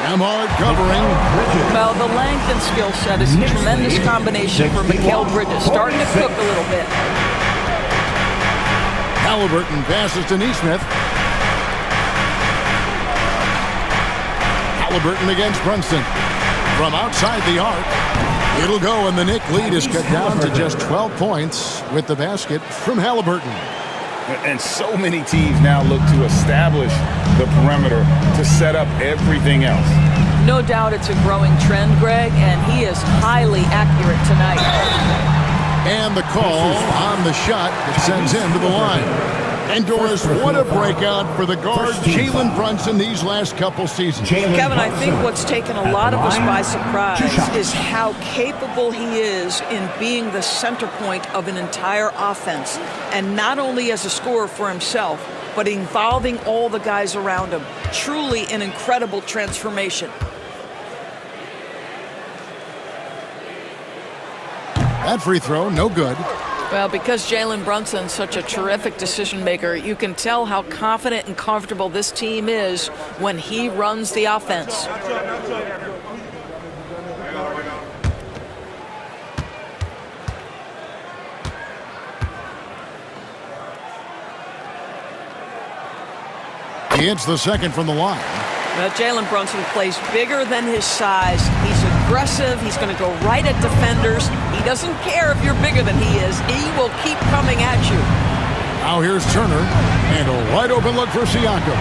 [SPEAKER 2] Hart covering Bridges.
[SPEAKER 4] Well, the length and skill set is a tremendous combination for Mikal Bridges. Starting to cook a little bit.
[SPEAKER 2] Halliburton passes to Nesmith. Halliburton against Brunson. From outside the arc. It'll go, and the Knick lead is cut down to just 12 points with the basket from Halliburton.
[SPEAKER 3] And so many teams now look to establish the perimeter to set up everything else.
[SPEAKER 4] No doubt it's a growing trend, Greg, and he is highly accurate tonight.
[SPEAKER 2] And the call on the shot that sends him to the line. And Doris, what a breakout for the guard Jalen Brunson these last couple seasons.
[SPEAKER 4] Kevin, I think what's taken a lot of us by surprise is how capable he is in being the center point of an entire offense. And not only as a scorer for himself, but involving all the guys around him. Truly an incredible transformation.
[SPEAKER 2] That free throw, no good.
[SPEAKER 4] Well, because Jalen Brunson's such a terrific decision maker, you can tell how confident and comfortable this team is when he runs the offense.
[SPEAKER 2] He hits the second from the line.
[SPEAKER 4] Well, Jalen Brunson plays bigger than his size. He's aggressive. He's going to go right at defenders. He doesn't care if you're bigger than he is. He will keep coming at you.
[SPEAKER 2] Now here's Turner, and a wide open look for Siakam.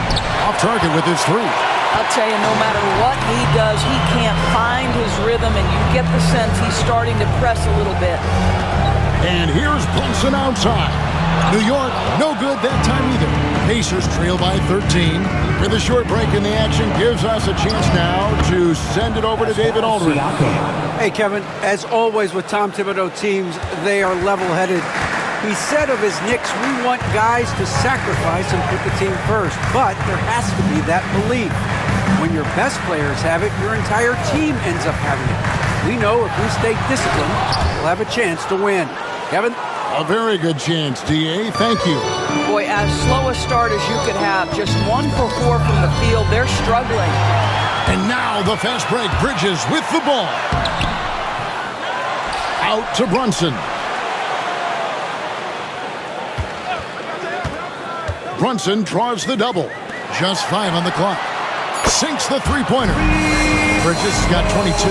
[SPEAKER 2] Off target with his three.
[SPEAKER 4] I'll tell you, no matter what he does, he can't find his rhythm, and you get the sense he's starting to press a little bit.
[SPEAKER 2] And here's Brunson outside. New York, no good that time either. Pacers trail by 13. With a short break in the action, gives us a chance now to send it over to David Aldridge.
[SPEAKER 5] Hey, Kevin, as always with Tom Thibodeau teams, they are level-headed. He said of his Knicks, we want guys to sacrifice and put the team first. But there has to be that belief. When your best players have it, your entire team ends up having it. We know if we stay disciplined, we'll have a chance to win. Kevin?
[SPEAKER 2] A very good chance, D.A. Thank you.
[SPEAKER 4] Boy, as slow a start as you could have. Just 1 for 4 from the field. They're struggling.
[SPEAKER 2] And now the fast break. Bridges with the ball. Out to Brunson. Brunson draws the double. Just 5 on the clock. Sinks the three-pointer. Bridges got 22.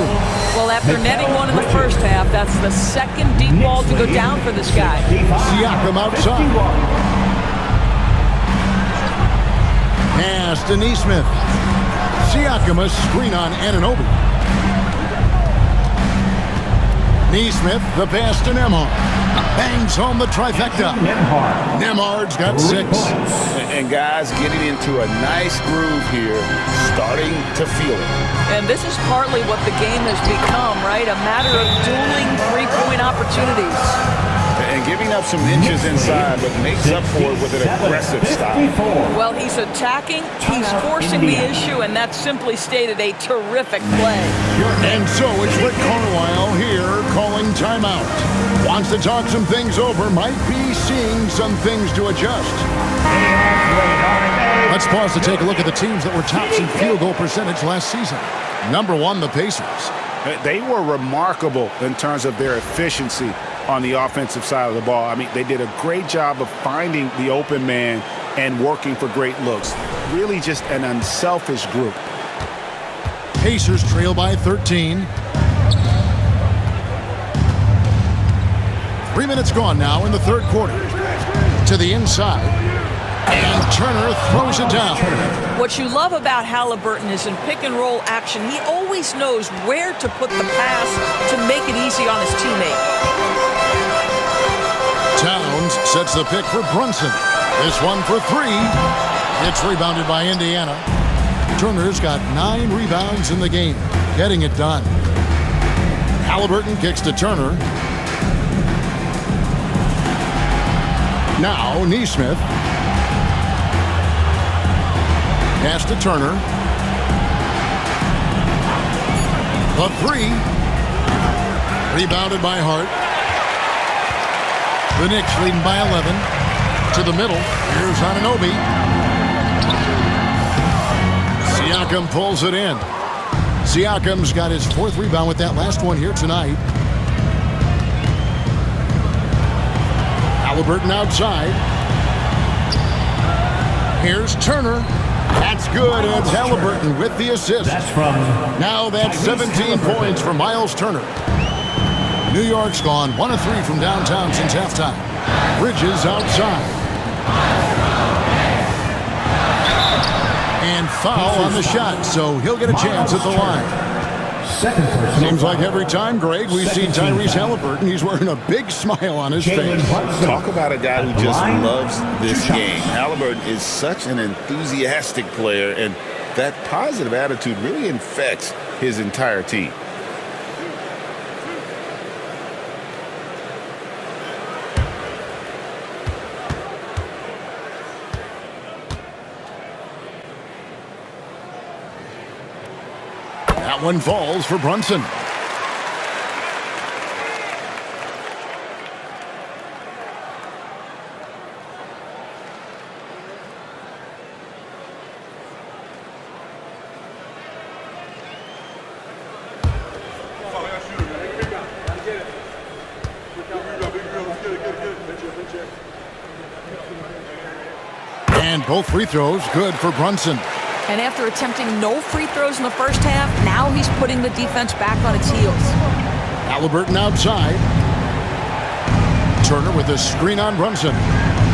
[SPEAKER 4] Well, after netting one in the first half, that's the second deep ball to go down for this guy.
[SPEAKER 2] Siakam outside. Pass to Nesmith. Siakam a screen on Anunoby. Nesmith, the pass to Nembhard. Bangs home the trifecta. Nembhard's got 6.
[SPEAKER 3] And guys getting into a nice groove here, starting to feel it.
[SPEAKER 4] And this is partly what the game has become, right? A matter of dueling three-point opportunities.
[SPEAKER 3] And giving up some inches inside, but makes up for it with an aggressive style.
[SPEAKER 4] Well, he's attacking, he's forcing the issue, and that's simply stated a terrific play.
[SPEAKER 2] And so it's Rick Carlisle here calling timeout. Wants to talk some things over, might be seeing some things to adjust. Let's pause to take a look at the teams that were tops in field goal percentage last season. Number 1, the Pacers.
[SPEAKER 3] They were remarkable in terms of their efficiency on the offensive side of the ball. I mean, they did a great job of finding the open man and working for great looks. Really just an unselfish group.
[SPEAKER 2] Pacers trail by 13. 3 minutes gone now in the third quarter. To the inside. And Turner throws it down.
[SPEAKER 4] What you love about Halliburton is in pick-and-roll action, he always knows where to put the pass to make it easy on his teammate.
[SPEAKER 2] Towns sets the pick for Brunson. This one for 3. It's rebounded by Indiana. Turner's got 9 rebounds in the game, getting it done. Halliburton kicks to Turner. Now Nesmith. Pass to Turner. The 3. Rebounded by Hart. The Knicks leading by 11. To the middle. Here's Anunoby. Siakam pulls it in. Siakam's got his 4th rebound with that last one here tonight. Halliburton outside. Here's Turner. That's good, and it's Halliburton with the assist. Now that's 17 points for Miles Turner. New York's gone 1 of 3 from downtown since halftime. Bridges outside. And foul on the shot, so he'll get a chance at the line. Seems like every time, Greg, we've seen Tyrese Halliburton, he's wearing a big smile on his face.
[SPEAKER 3] Talk about a guy who just loves this game. Halliburton is such an enthusiastic player, and that positive attitude really infects his entire team.
[SPEAKER 2] That one falls for Brunson. And both free throws good for Brunson.
[SPEAKER 4] And after attempting no free throws in the first half, now he's putting the defense back on its heels.
[SPEAKER 2] Halliburton outside. Turner with a screen on Brunson.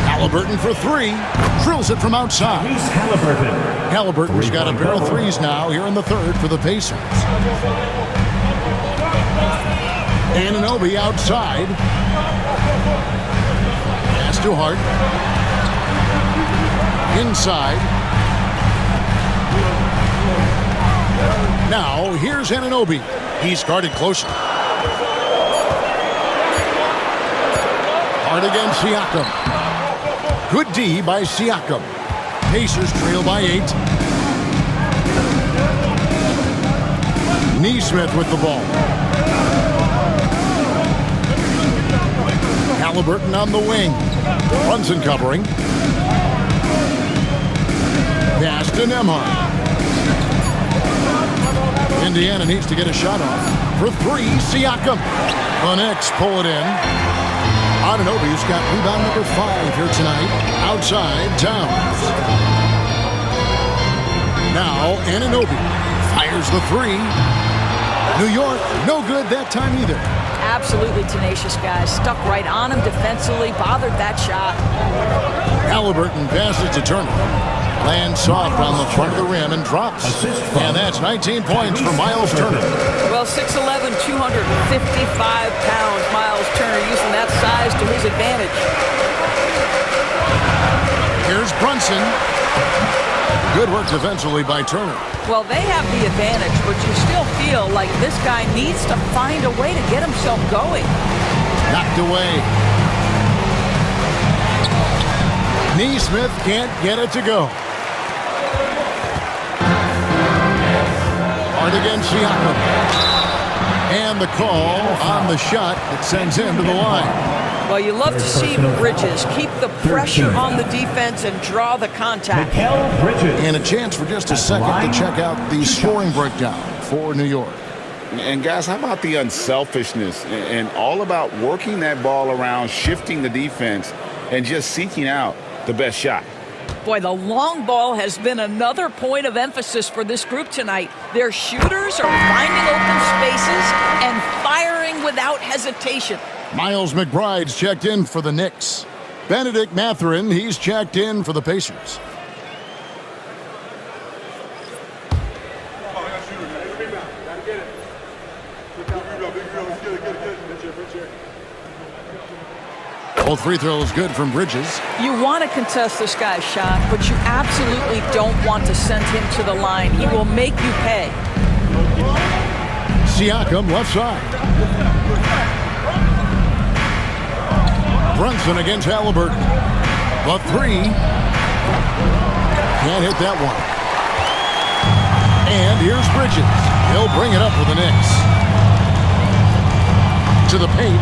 [SPEAKER 2] Halliburton for 3. Drills it from outside. Halliburton's got a pair of 3s now here in the third for the Pacers. Anunoby outside. Pass to Hart. Inside. Now, here's Anunoby. He's guarded closely. Hard against Siakam. Good D by Siakam. Pacers trail by 8. Nesmith with the ball. Halliburton on the wing. Brunson covering. Pass to Nembhard. Indiana needs to get a shot off. For three, Siakam. The Knicks pull it in. Anunoby's got rebound number 5 here tonight. Outside Towns. Now Anunoby fires the 3. New York, no good that time either.
[SPEAKER 4] Absolutely tenacious guys. Stuck right on him defensively. Bothered that shot.
[SPEAKER 2] Halliburton passes to Turner. Lands soft on the front of the rim and drops. And that's 19 points for Miles Turner.
[SPEAKER 4] Well, 6'11", 255 pounds. Miles Turner using that size to his advantage.
[SPEAKER 2] Here's Brunson. Good work defensively by Turner.
[SPEAKER 4] Well, they have the advantage, but you still feel like this guy needs to find a way to get himself going.
[SPEAKER 2] Knocked away. Neesmith can't get it to go. Hard against Siakam. And the call on the shot that sends him to the line.
[SPEAKER 4] Well, you love to see Bridges keep the pressure on the defense and draw the contact.
[SPEAKER 2] And a chance for just a second to check out the scoring breakdown for New York.
[SPEAKER 3] And guys, how about the unselfishness and all about working that ball around, shifting the defense, and just seeking out the best shot.
[SPEAKER 4] Boy, the long ball has been another point of emphasis for this group tonight. Their shooters are finding open spaces and firing without hesitation.
[SPEAKER 2] Miles McBride's checked in for the Knicks. Benedict Mathurin, he's checked in for the Pacers. Both free throws good from Bridges.
[SPEAKER 4] You want to contest this guy's shot, but you absolutely don't want to send him to the line. He will make you pay.
[SPEAKER 2] Siakam left side. Brunson against Halliburton. The 3. Can't hit that one. And here's Bridges. He'll bring it up for the Knicks. To the paint.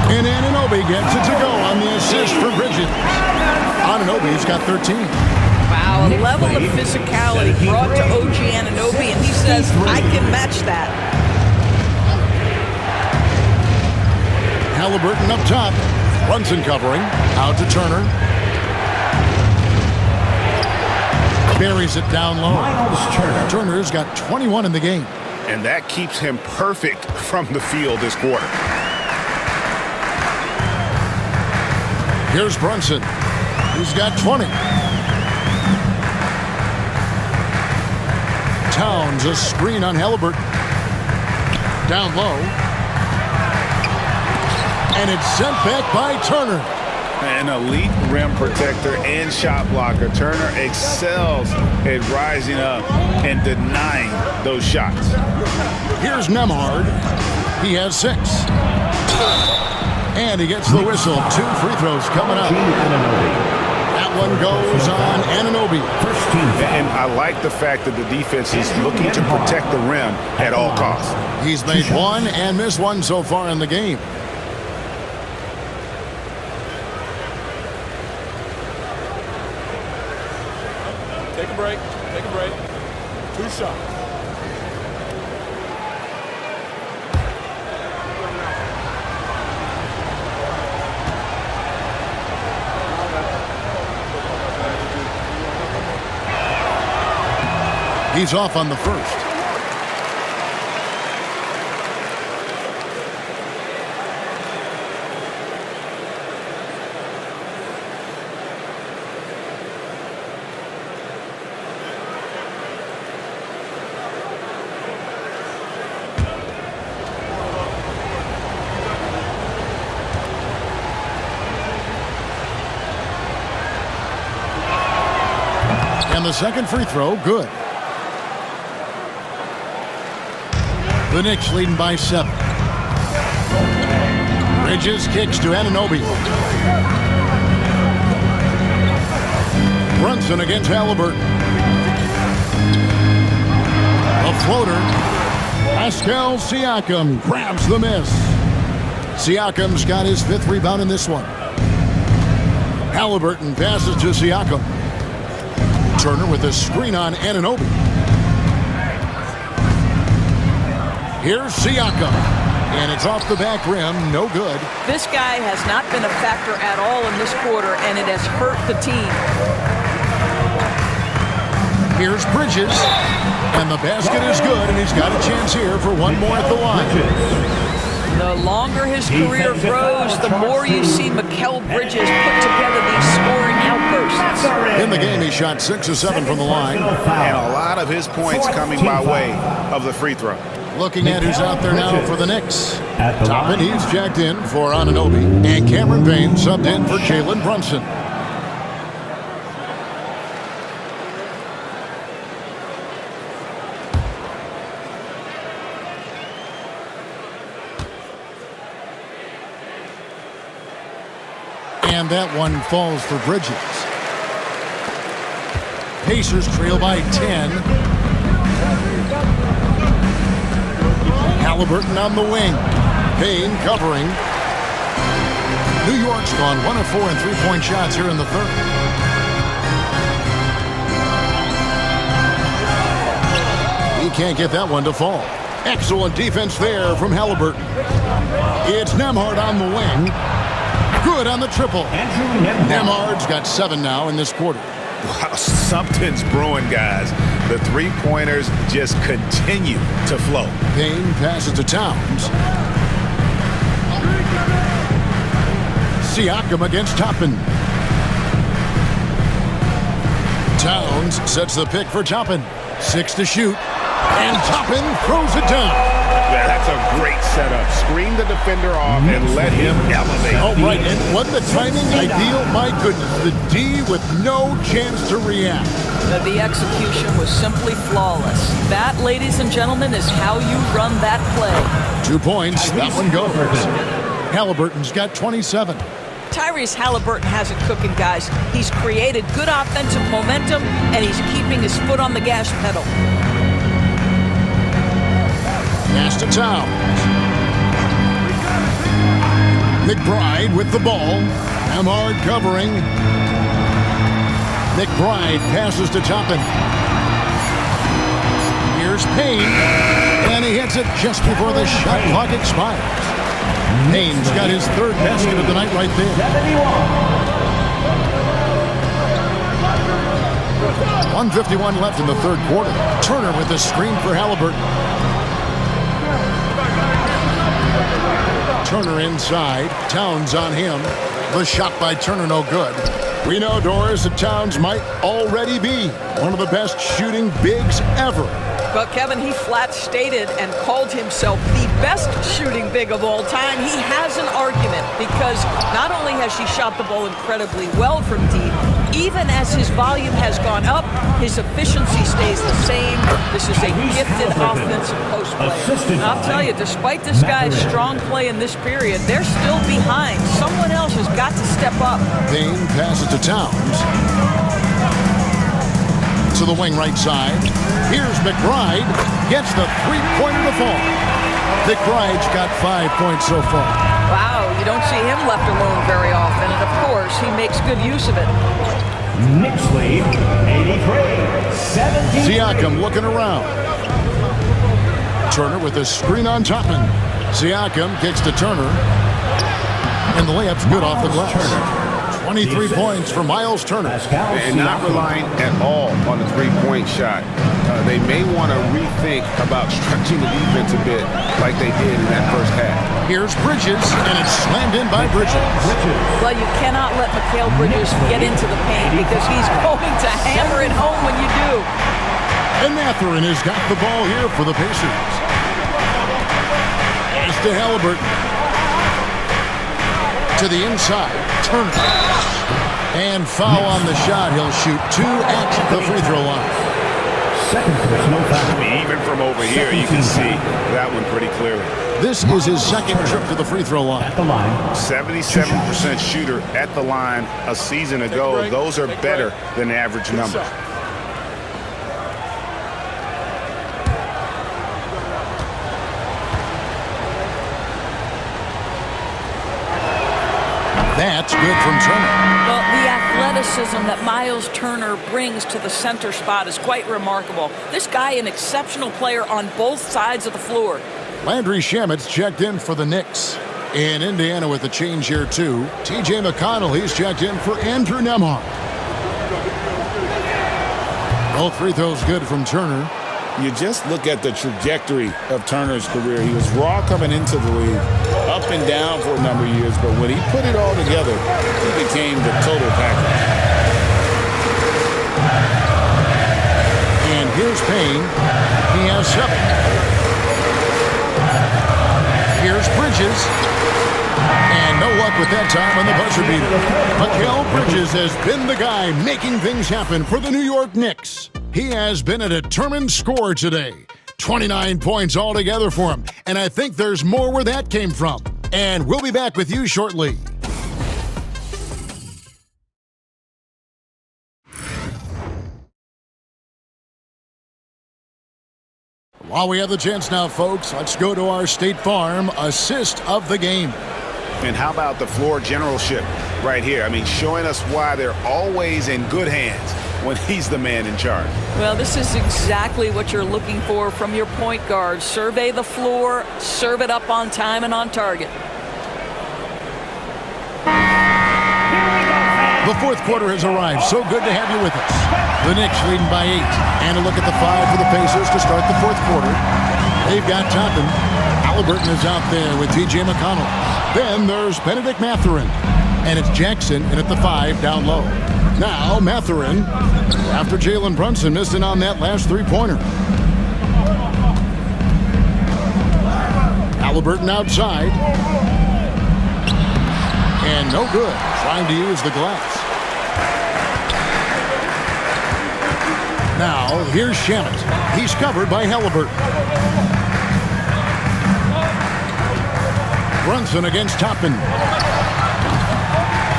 [SPEAKER 2] And Anunoby gets it to go on the assist for Bridges. Anunoby's got 13.
[SPEAKER 4] Wow, a level of physicality brought to OG Anunoby, and he says, I can match that.
[SPEAKER 2] Halliburton up top. Brunson covering. Out to Turner. Buries it down low. Turner's got 21 in the game.
[SPEAKER 3] And that keeps him perfect from the field this quarter.
[SPEAKER 2] Here's Brunson. He's got 20. Towns, a screen on Halliburton. Down low. And it's sent back by Turner.
[SPEAKER 3] An elite rim protector and shot blocker. Turner excels at rising up and denying those shots.
[SPEAKER 2] Here's Nemhard. He has 6. And he gets the whistle. 2 free throws coming up. That one goes on Anunoby.
[SPEAKER 3] And I like the fact that the defense is looking to protect the rim at all costs.
[SPEAKER 2] He's made 1 and missed 1 so far in the game.
[SPEAKER 7] Take a break. Take a break. 2 shots.
[SPEAKER 2] He's off on the first. And the second free throw, good. The Knicks leading by 7. Bridges kicks to Anunoby. Brunson against Halliburton. A floater. Pascal Siakam grabs the miss. Siakam's got his 5th rebound in this one. Halliburton passes to Siakam. Turner with a screen on Anunoby. Here's Siakam. And it's off the back rim. No good.
[SPEAKER 4] This guy has not been a factor at all in this quarter, and it has hurt the team.
[SPEAKER 2] Here's Bridges. And the basket is good, and he's got a chance here for one more at the line.
[SPEAKER 4] The longer his career grows, the more you see Mikal Bridges put together these scoring outbursts.
[SPEAKER 2] In the game, he shot 6 of 7 from the line.
[SPEAKER 3] And a lot of his points coming by way of the free throw.
[SPEAKER 2] Looking at who's out there now for the Knicks. Toppin, he's jacked in for Anunoby. And Cameron Payne subbed in for Jalen Brunson. And that one falls for Bridges. Pacers trail by 10. Halliburton on the wing. Payne covering. New York's gone 1 of 4 in three-point shots here in the third. He can't get that one to fall. Excellent defense there from Halliburton. It's Nembhard on the wing. Good on the triple. Nembhard's got 7 now in this quarter.
[SPEAKER 3] Wow, something's brewing, guys. The three-pointers just continue to flow.
[SPEAKER 2] Payne passes to Towns. Siakam against Toppin. Towns sets the pick for Toppin. 6 to shoot. And Toppin throws it down.
[SPEAKER 3] Yeah, that's a great setup. Screen the defender off and let him elevate.
[SPEAKER 2] Oh, right. And wasn't the timing ideal? My goodness. The D with no chance to react.
[SPEAKER 4] The execution was simply flawless. That, ladies and gentlemen, is how you run that play.
[SPEAKER 2] 2 points. That one goes. Halliburton's got 27.
[SPEAKER 4] Tyrese Halliburton has it cooking, guys. He's created good offensive momentum, and he's keeping his foot on the gas pedal.
[SPEAKER 2] Pass to Towns. McBride with the ball. Nembhard covering. McBride passes to Toppin. Here's Payne. And he hits it just before the shot clock expires. Payne's got his 3rd basket of the night right there. 1:51 left in the third quarter. Turner with the screen for Halliburton. Turner inside. Towns on him. The shot by Turner no good. We know, Doris, that Towns might already be one of the best shooting bigs ever.
[SPEAKER 4] But, Kevin, he flat stated and called himself the best shooting big of all time. He has an argument because not only has he shot the ball incredibly well from deep, even as his volume has gone up, his efficiency stays the same. This is a gifted offensive post player. And I'll tell you, despite this guy's strong play in this period, they're still behind. Someone else has got to step up.
[SPEAKER 2] Payne passes to Towns. To the wing right side. Here's McBride. Gets the three-pointer to fall. McBride's got 5 points so far.
[SPEAKER 4] Wow, you don't see him left alone very often. And, of course, he makes good use of it.
[SPEAKER 1] Knicks lead, 83-17.
[SPEAKER 2] Siakam looking around. Turner with a screen on Toppin. Siakam kicks to Turner. And the layup's good off the glass. 23 points for Miles Turner.
[SPEAKER 3] And not relying at all on the three-point shot. They may want to rethink about stretching the defense a bit like they did in that first half.
[SPEAKER 2] Here's Bridges, and it's slammed in by Bridges.
[SPEAKER 4] Well, you cannot let Mikal Bridges get into the paint because he's going to hammer it home when you do.
[SPEAKER 2] And Mathurin has got the ball here for the Pacers. Pass to Halliburton. To the inside, Turner. And foul on the shot. He'll shoot 2 at the free throw line.
[SPEAKER 3] Even from over here, you can see that one pretty clearly.
[SPEAKER 2] This is his second trip to the free throw line.
[SPEAKER 3] 77% shooter at the line a season ago. Those are better than average numbers.
[SPEAKER 2] That's good from Turner.
[SPEAKER 4] Well, the athleticism that Miles Turner brings to the center spot is quite remarkable. This guy, an exceptional player on both sides of the floor.
[SPEAKER 2] Landry Shamet's checked in for the Knicks. In Indiana with a change here, too. T.J. McConnell, he's checked in for Andrew Nembhard. Both free throws good from Turner.
[SPEAKER 3] You just look at the trajectory of Turner's career. He was raw coming into the league, up and down for a number of years, but when he put it all together, he became the total package.
[SPEAKER 2] And here's Payne. He has 7. Here's Bridges. And no luck with that time on the buzzer beater. Mikal Bridges has been the guy making things happen for the New York Knicks. He has been a determined scorer today. 29 points altogether for him. And I think there's more where that came from. And we'll be back with you shortly. While we have the chance now, folks, let's go to our State Farm assist of the game.
[SPEAKER 3] And how about the floor generalship right here? I mean, showing us why they're always in good hands when he's the man in charge.
[SPEAKER 4] Well, this is exactly what you're looking for from your point guard. Survey the floor, serve it up on time and on target.
[SPEAKER 2] The fourth quarter has arrived. So good to have you with us. The Knicks leading by 8. And a look at the 5 for the Pacers to start the fourth quarter. They've got Toppin. Halliburton is out there with T.J. McConnell. Then there's Benedict Mathurin. And it's Jackson in at the 5 down low. Now Mathurin, after Jalen Brunson missing on that last three-pointer. Halliburton outside. And no good. Trying to use the glass. Now, here's Shamet. He's covered by Halliburton. Brunson against Toppin.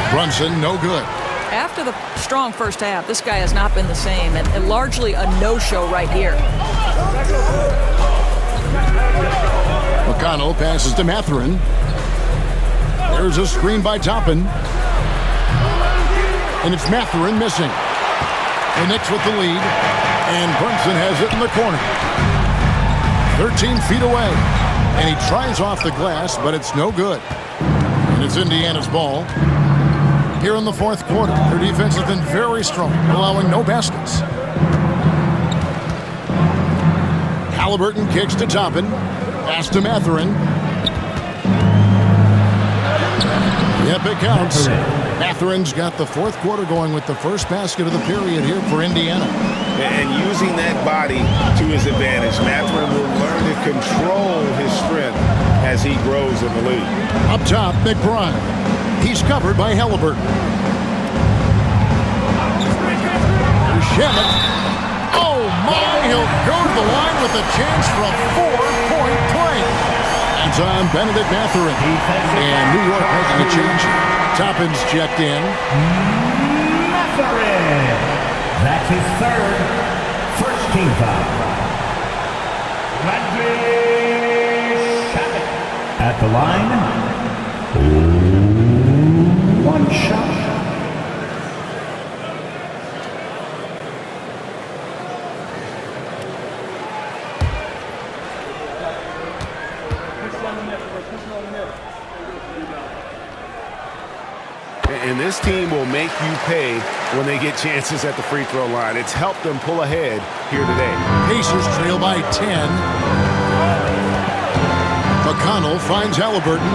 [SPEAKER 2] Brunson, no good.
[SPEAKER 4] After the strong first half, this guy has not been the same, and largely a no-show right here.
[SPEAKER 2] McConnell passes to Mathurin. There's a screen by Toppin. And it's Mathurin missing. The Knicks with the lead. And Brunson has it in the corner. 13 feet away. And he tries off the glass, but it's no good. And it's Indiana's ball. Here in the fourth quarter, their defense has been very strong, allowing no baskets. Halliburton kicks to Toppin. Pass to Mathurin. Yep, it counts. Mathurin's got the fourth quarter going with the first basket of the period here for Indiana.
[SPEAKER 3] And using that body to his advantage, Mathurin will learn to control his strength as he grows in the league.
[SPEAKER 2] Up top, McBride. He's covered by Halliburton. Shamet. Oh, my! He'll go to the line with a chance for a 4-point play. It's on Benedict Mathurin. And New York making a change. Toppin's checked in.
[SPEAKER 1] Mathurin. That's his first team foul. Landry Shamet at the line. One shot.
[SPEAKER 3] And this team will make you pay when they get chances at the free throw line. It's helped them pull ahead here today.
[SPEAKER 2] Pacers trail by 10. McConnell finds Halliburton.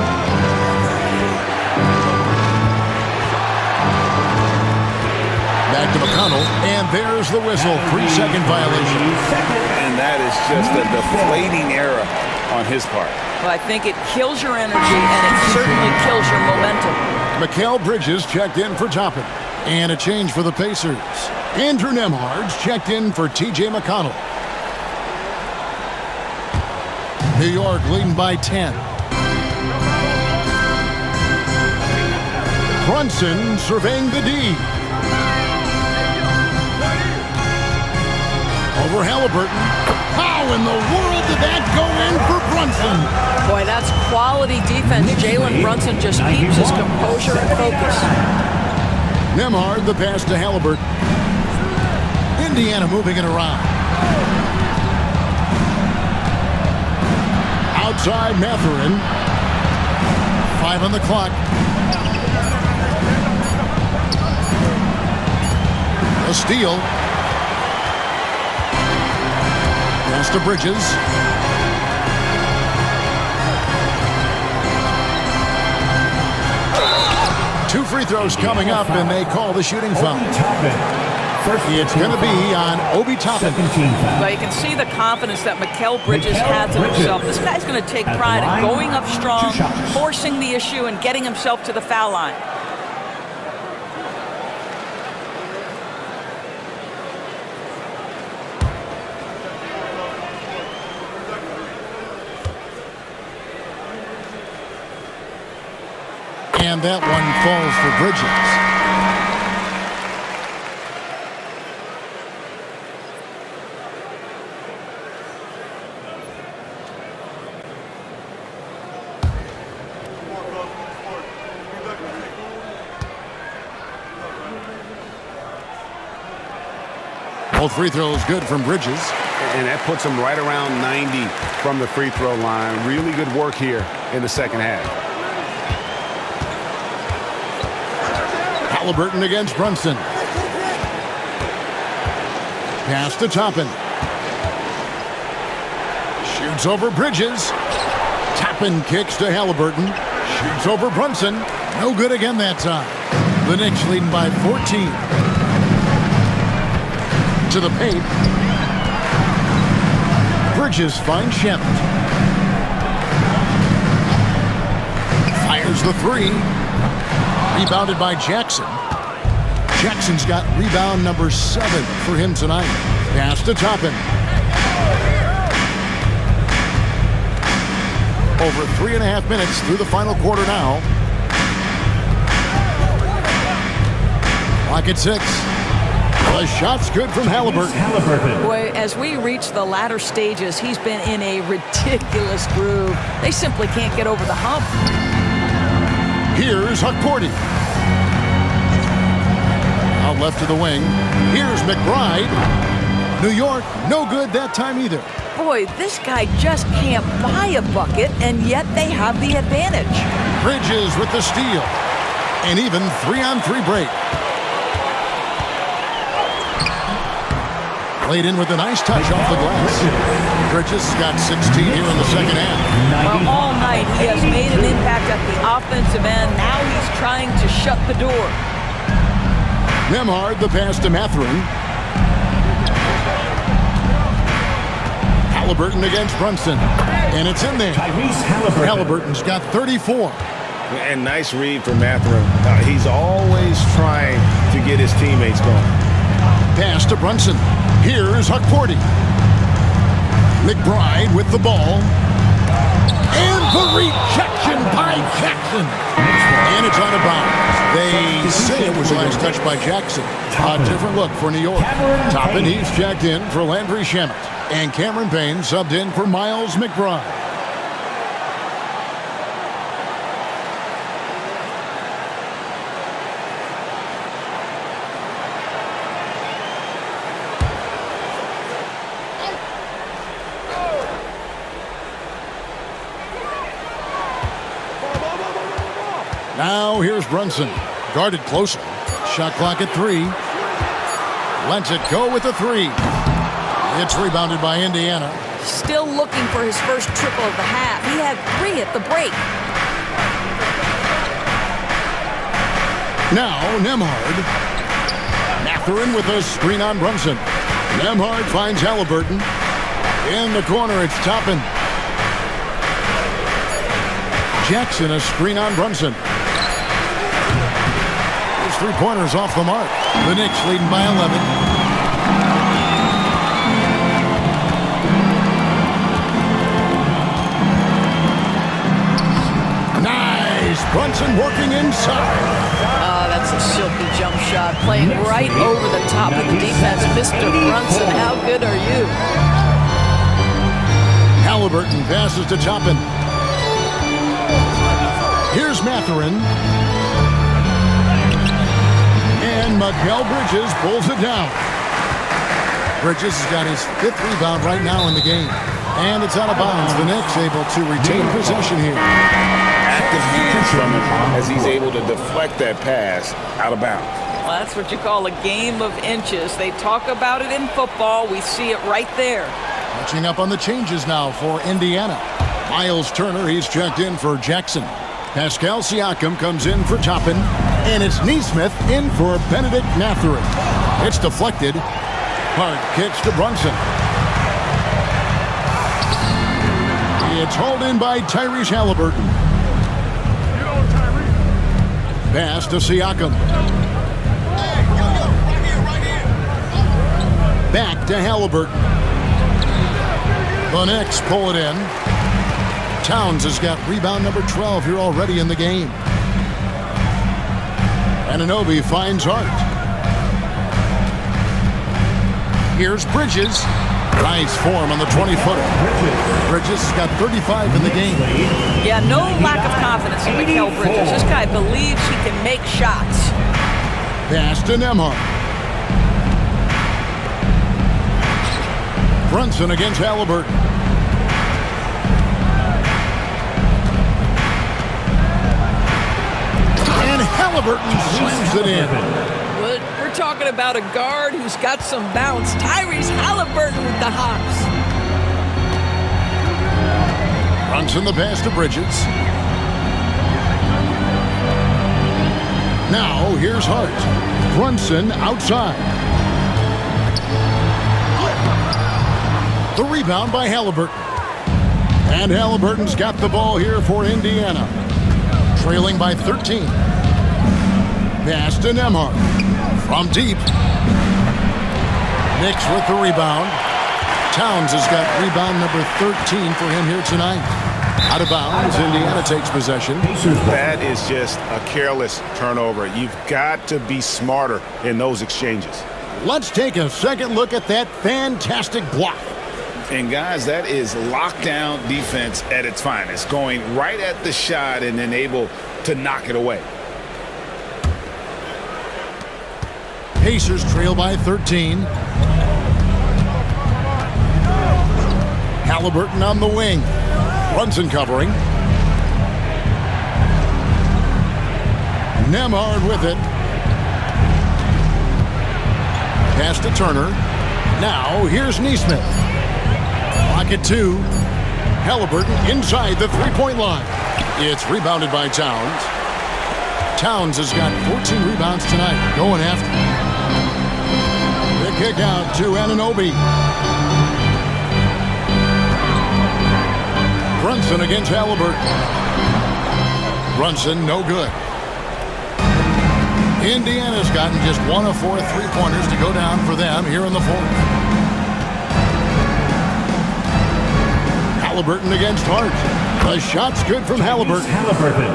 [SPEAKER 2] Back to McConnell, and there's the whistle. 3-second violation.
[SPEAKER 3] And that is just a deflating error on his part.
[SPEAKER 4] Well, I think it kills your energy, and it certainly kills your momentum.
[SPEAKER 2] Mikal Bridges checked in for Toppin. And a change for the Pacers. Andrew Nembhard's checked in for T.J. McConnell. New York leading by 10. Brunson surveying the D. Over Halliburton. How in the world did that go in for Brunson?
[SPEAKER 4] Boy, that's quality defense. Jalen Brunson just keeps his composure and focus.
[SPEAKER 2] Nembhard, the pass to Halliburton. Indiana moving it around. Outside Mathurin. 5 on the clock. A steal. Pass to Bridges. Two free throws coming up, and they call the shooting foul. It's going to be on Obi Toppin.
[SPEAKER 4] Well, you can see the confidence that Mikal Bridges has in himself. This guy's going to take pride in going up strong, forcing the issue, and getting himself to the foul line.
[SPEAKER 2] And that one falls for Bridges. Both free throws good from Bridges.
[SPEAKER 3] And that puts him right around 90 from the free throw line. Really good work here in the second half.
[SPEAKER 2] Halliburton against Brunson. Pass to Toppin. Shoots over Bridges. Toppin kicks to Halliburton. Shoots over Brunson. No good again that time. The Knicks leading by 14. To the paint. Bridges finds Shemp. Fires the three. Rebounded by Jackson. Jackson's got rebound number 7 for him tonight. Pass to Toppin. Over 3.5 minutes through the final quarter now. Clock at 6. The shot's good from Halliburton.
[SPEAKER 4] Boy, as we reach the latter stages, he's been in a ridiculous groove. They simply can't get over the hump.
[SPEAKER 2] Here's Huckporty. Out left to the wing. Here's McBride. New York, no good that time either.
[SPEAKER 4] Boy, this guy just can't buy a bucket, and yet they have the advantage.
[SPEAKER 2] Bridges with the steal. An even 3-on-3 break. Played in with a nice touch off the glass. Bridges got 16 here in the second half.
[SPEAKER 4] Well, all night he has made an impact at the offensive end. Now he's trying to shut the door.
[SPEAKER 2] Nembhard, the pass to Mathurin. Halliburton against Brunson. And it's in there. Halliburton's got 34.
[SPEAKER 3] And nice read from Mathurin. He's always trying to get his teammates going.
[SPEAKER 2] Pass to Brunson. Here's Huckporty. McBride with the ball. And the rejection by Jackson. And it's out of bounds. They say it was last touched by Jackson. A different look for New York. Toppin, he's checked in for Landry Shamet. And Cameron Payne subbed in for Miles McBride. Now here's Brunson. Guarded closely. Shot clock at 3. Lets it go with the 3. It's rebounded by Indiana.
[SPEAKER 4] Still looking for his first triple of the half. He had 3 at the break.
[SPEAKER 2] Now Nembhard. Mathurin with a screen on Brunson. Nembhard finds Halliburton. In the corner, it's Toppin. Jackson, a screen on Brunson. His three-pointers off the mark. The Knicks leading by 11. Nice! Brunson working inside.
[SPEAKER 4] That's a silky jump shot. Playing right over the top of the defense. Mr. Brunson, how good are you?
[SPEAKER 2] Halliburton passes to Toppin. Here's Mathurin. And Mikal Bridges pulls it down. Bridges has got his 5th rebound right now in the game. And it's out of bounds. The Knicks able to retain possession here.
[SPEAKER 3] Active hands from him as he's able to deflect that pass out of bounds.
[SPEAKER 4] Well, that's what you call a game of inches. They talk about it in football. We see it right there.
[SPEAKER 2] Catching up on the changes now for Indiana. Miles Turner, he's checked in for Jackson. Pascal Siakam comes in for Toppin. And it's Neesmith in for Benedict Mathurin. It's deflected. Hard kicks to Brunson. It's hauled in by Tyrese Halliburton. Pass to Siakam. Back to Halliburton. The Knicks pull it in. Towns has got rebound number 12 here already in the game. Anunoby finds Hart. Here's Bridges. Nice form on the 20-footer. Bridges has got 35 in the game.
[SPEAKER 4] Yeah, no lack of confidence in Mikal Bridges. This guy believes he can make shots.
[SPEAKER 2] Pass to Nembhard. Brunson against Halliburton. And Halliburton slams it in.
[SPEAKER 4] We're talking about a guard who's got some bounce. Tyrese Halliburton with the hops.
[SPEAKER 2] Brunson the pass to Bridges. Now here's Hart. Brunson outside. The rebound by Halliburton. And Halliburton's got the ball here for Indiana. Trailing by 13. Pass to Nembhard. From deep. Knicks with the rebound. Towns has got rebound number 13 for him here tonight. Out of bounds, Indiana takes possession.
[SPEAKER 3] That is just a careless turnover. You've got to be smarter in those exchanges.
[SPEAKER 2] Let's take a second look at that fantastic block.
[SPEAKER 3] And guys, that is lockdown defense at its finest. Going right at the shot and then able to knock it away.
[SPEAKER 2] Pacers trail by 13. Halliburton on the wing. Brunson covering. Nembhard with it. Pass to Turner. Now here's Neesmith. Pocket 2. Halliburton inside the three-point line. It's rebounded by Towns. Towns has got 14 rebounds tonight. Going after. The kick out to Anunoby. Brunson against Halliburton. Brunson, no good. Indiana's gotten just 1 of 4 three-pointers to go down for them here in the fourth. Halliburton against Hart. The shot's good from Halliburton.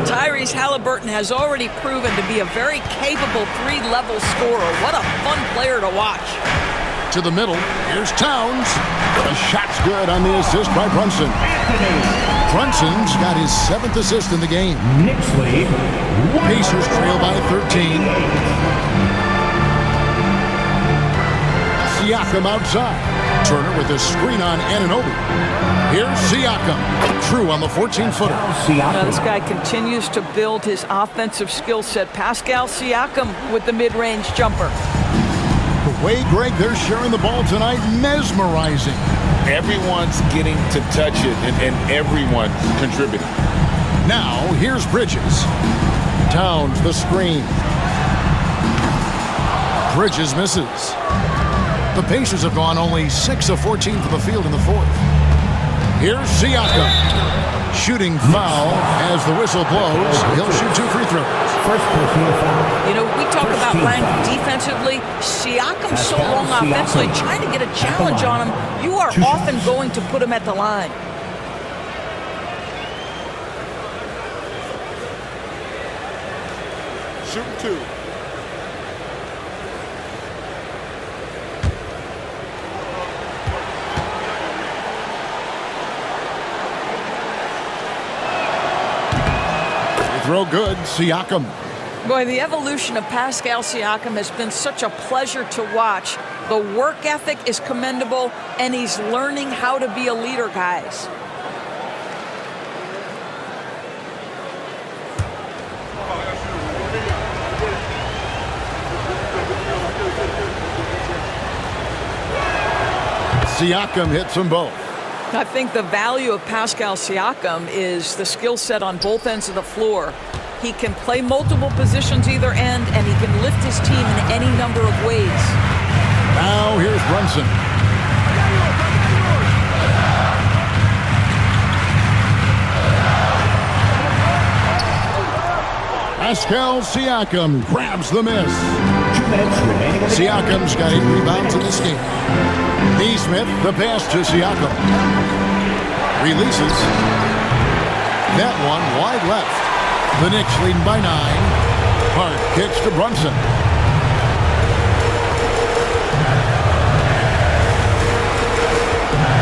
[SPEAKER 4] Tyrese Halliburton has already proven to be a very capable three-level scorer. What a fun player to watch.
[SPEAKER 2] To the middle, here's Towns. The shot's good on the assist by Brunson. Brunson's got his 7th assist in the game.
[SPEAKER 1] Knicks lead.
[SPEAKER 2] Pacers trail by 13. Siakam outside. Turner with a screen on Anunoby. Here's Siakam. True on the 14-footer.
[SPEAKER 4] This guy continues to build his offensive skill set. Pascal Siakam with the mid-range jumper.
[SPEAKER 2] The way, Greg, they're sharing the ball tonight, mesmerizing.
[SPEAKER 3] Everyone's getting to touch it and everyone contributing.
[SPEAKER 2] Now, here's Bridges. Towns the screen. Bridges misses. The Pacers have gone only 6 of 14 from the field in the fourth. Here's Siakam. Shooting foul as the whistle blows. He'll shoot 2 free throws.
[SPEAKER 1] First personal foul.
[SPEAKER 4] You know, we talk about length defensively. Siakam's so long offensively, trying to get a challenge on him. You are often going to put him at the line.
[SPEAKER 10] Shoot 2.
[SPEAKER 2] Throw good, Siakam.
[SPEAKER 4] Boy, the evolution of Pascal Siakam has been such a pleasure to watch. The work ethic is commendable, and he's learning how to be a leader, guys.
[SPEAKER 2] Siakam hits them both.
[SPEAKER 4] I think the value of Pascal Siakam is the skill set on both ends of the floor. He can play multiple positions either end, and he can lift his team in any number of ways.
[SPEAKER 2] Now here's Brunson. Pascal Siakam grabs the miss.
[SPEAKER 1] 2 minutes remaining.
[SPEAKER 2] Siakam's got 8 rebounds in this game. Neesmith, the pass to Siakam. Releases. That one wide left. The Knicks leading by 9. Hart kicks to Brunson.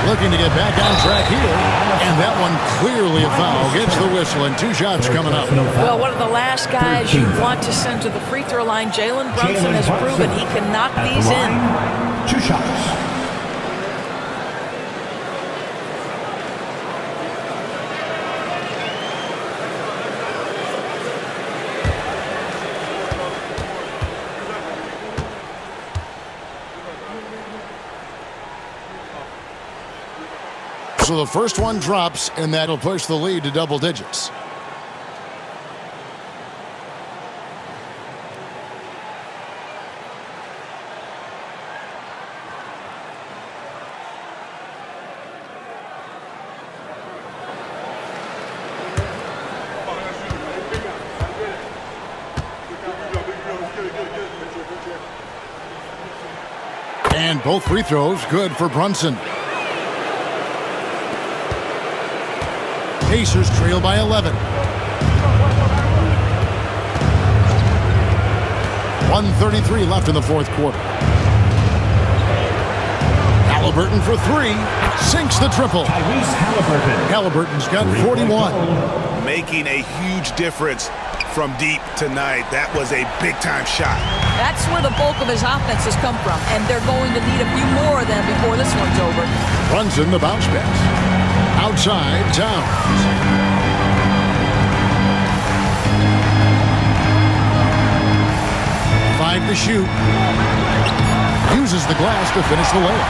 [SPEAKER 2] Looking to get back on track here. And that one clearly a foul. Gets the whistle and 2 shots coming up.
[SPEAKER 4] Well, one of the last guys you want to send to the free throw line, Jalen Brunson has proven he can knock these in.
[SPEAKER 1] 2 shots.
[SPEAKER 2] So the first one drops, and that'll push the lead to double digits. And both free throws good for Brunson. Pacers trail by 11. 1:33 left in the fourth quarter. Halliburton for 3. Sinks the triple. Halliburton's got 41.
[SPEAKER 3] Making a huge difference from deep tonight. That was a big-time shot.
[SPEAKER 4] That's where the bulk of his offense has come from, and they're going to need a few more of them before this one's over.
[SPEAKER 2] Brunson, the bounce pass. Outside, Towns. 5 to shoot. Uses the glass to finish the layup.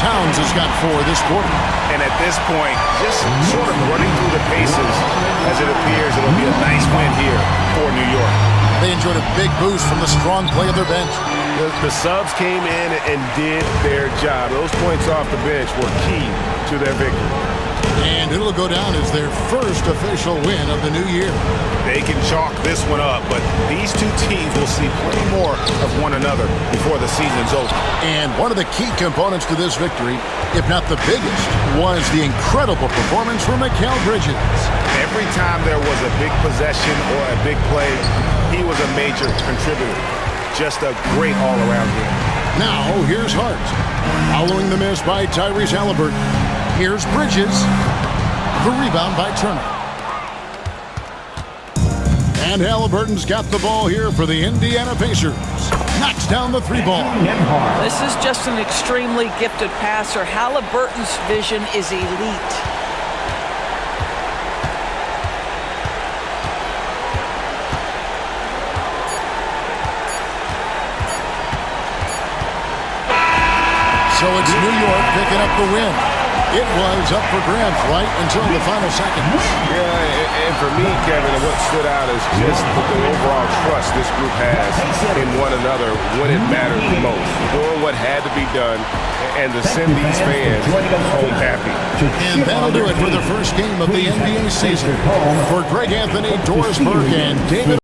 [SPEAKER 2] Towns has got 4 this quarter.
[SPEAKER 3] And at this point, just sort of running through the paces as it appears it'll be a nice win here for New York.
[SPEAKER 2] They enjoyed a big boost from the strong play of their bench.
[SPEAKER 3] The subs came in and did their job. Those points off the bench were key to their victory.
[SPEAKER 2] And it'll go down as their first official win of the new year.
[SPEAKER 3] They can chalk this one up, but these two teams will see plenty more of one another before the season's over.
[SPEAKER 2] And one of the key components to this victory, if not the biggest, was the incredible performance from Mikal Bridges.
[SPEAKER 3] Every time there was a big possession or a big play, he was a major contributor. Just a great all-around game.
[SPEAKER 2] Now, here's Hart. Following the miss by Tyrese Halliburton. Here's Bridges. The rebound by Turner. And Halliburton's got the ball here for the Indiana Pacers. Knocks down the 3 ball.
[SPEAKER 4] This is just an extremely gifted passer. Halliburton's vision is elite.
[SPEAKER 2] So it's New York picking up the win. It was up for grabs right until the final seconds.
[SPEAKER 3] Yeah, and for me, Kevin, what stood out is just the overall trust this group has in one another when it mattered the most. Doing what had to be done and to send these fans home happy.
[SPEAKER 2] And that'll do it for the first game of the NBA season. For Greg Anthony, Doris Burke, and David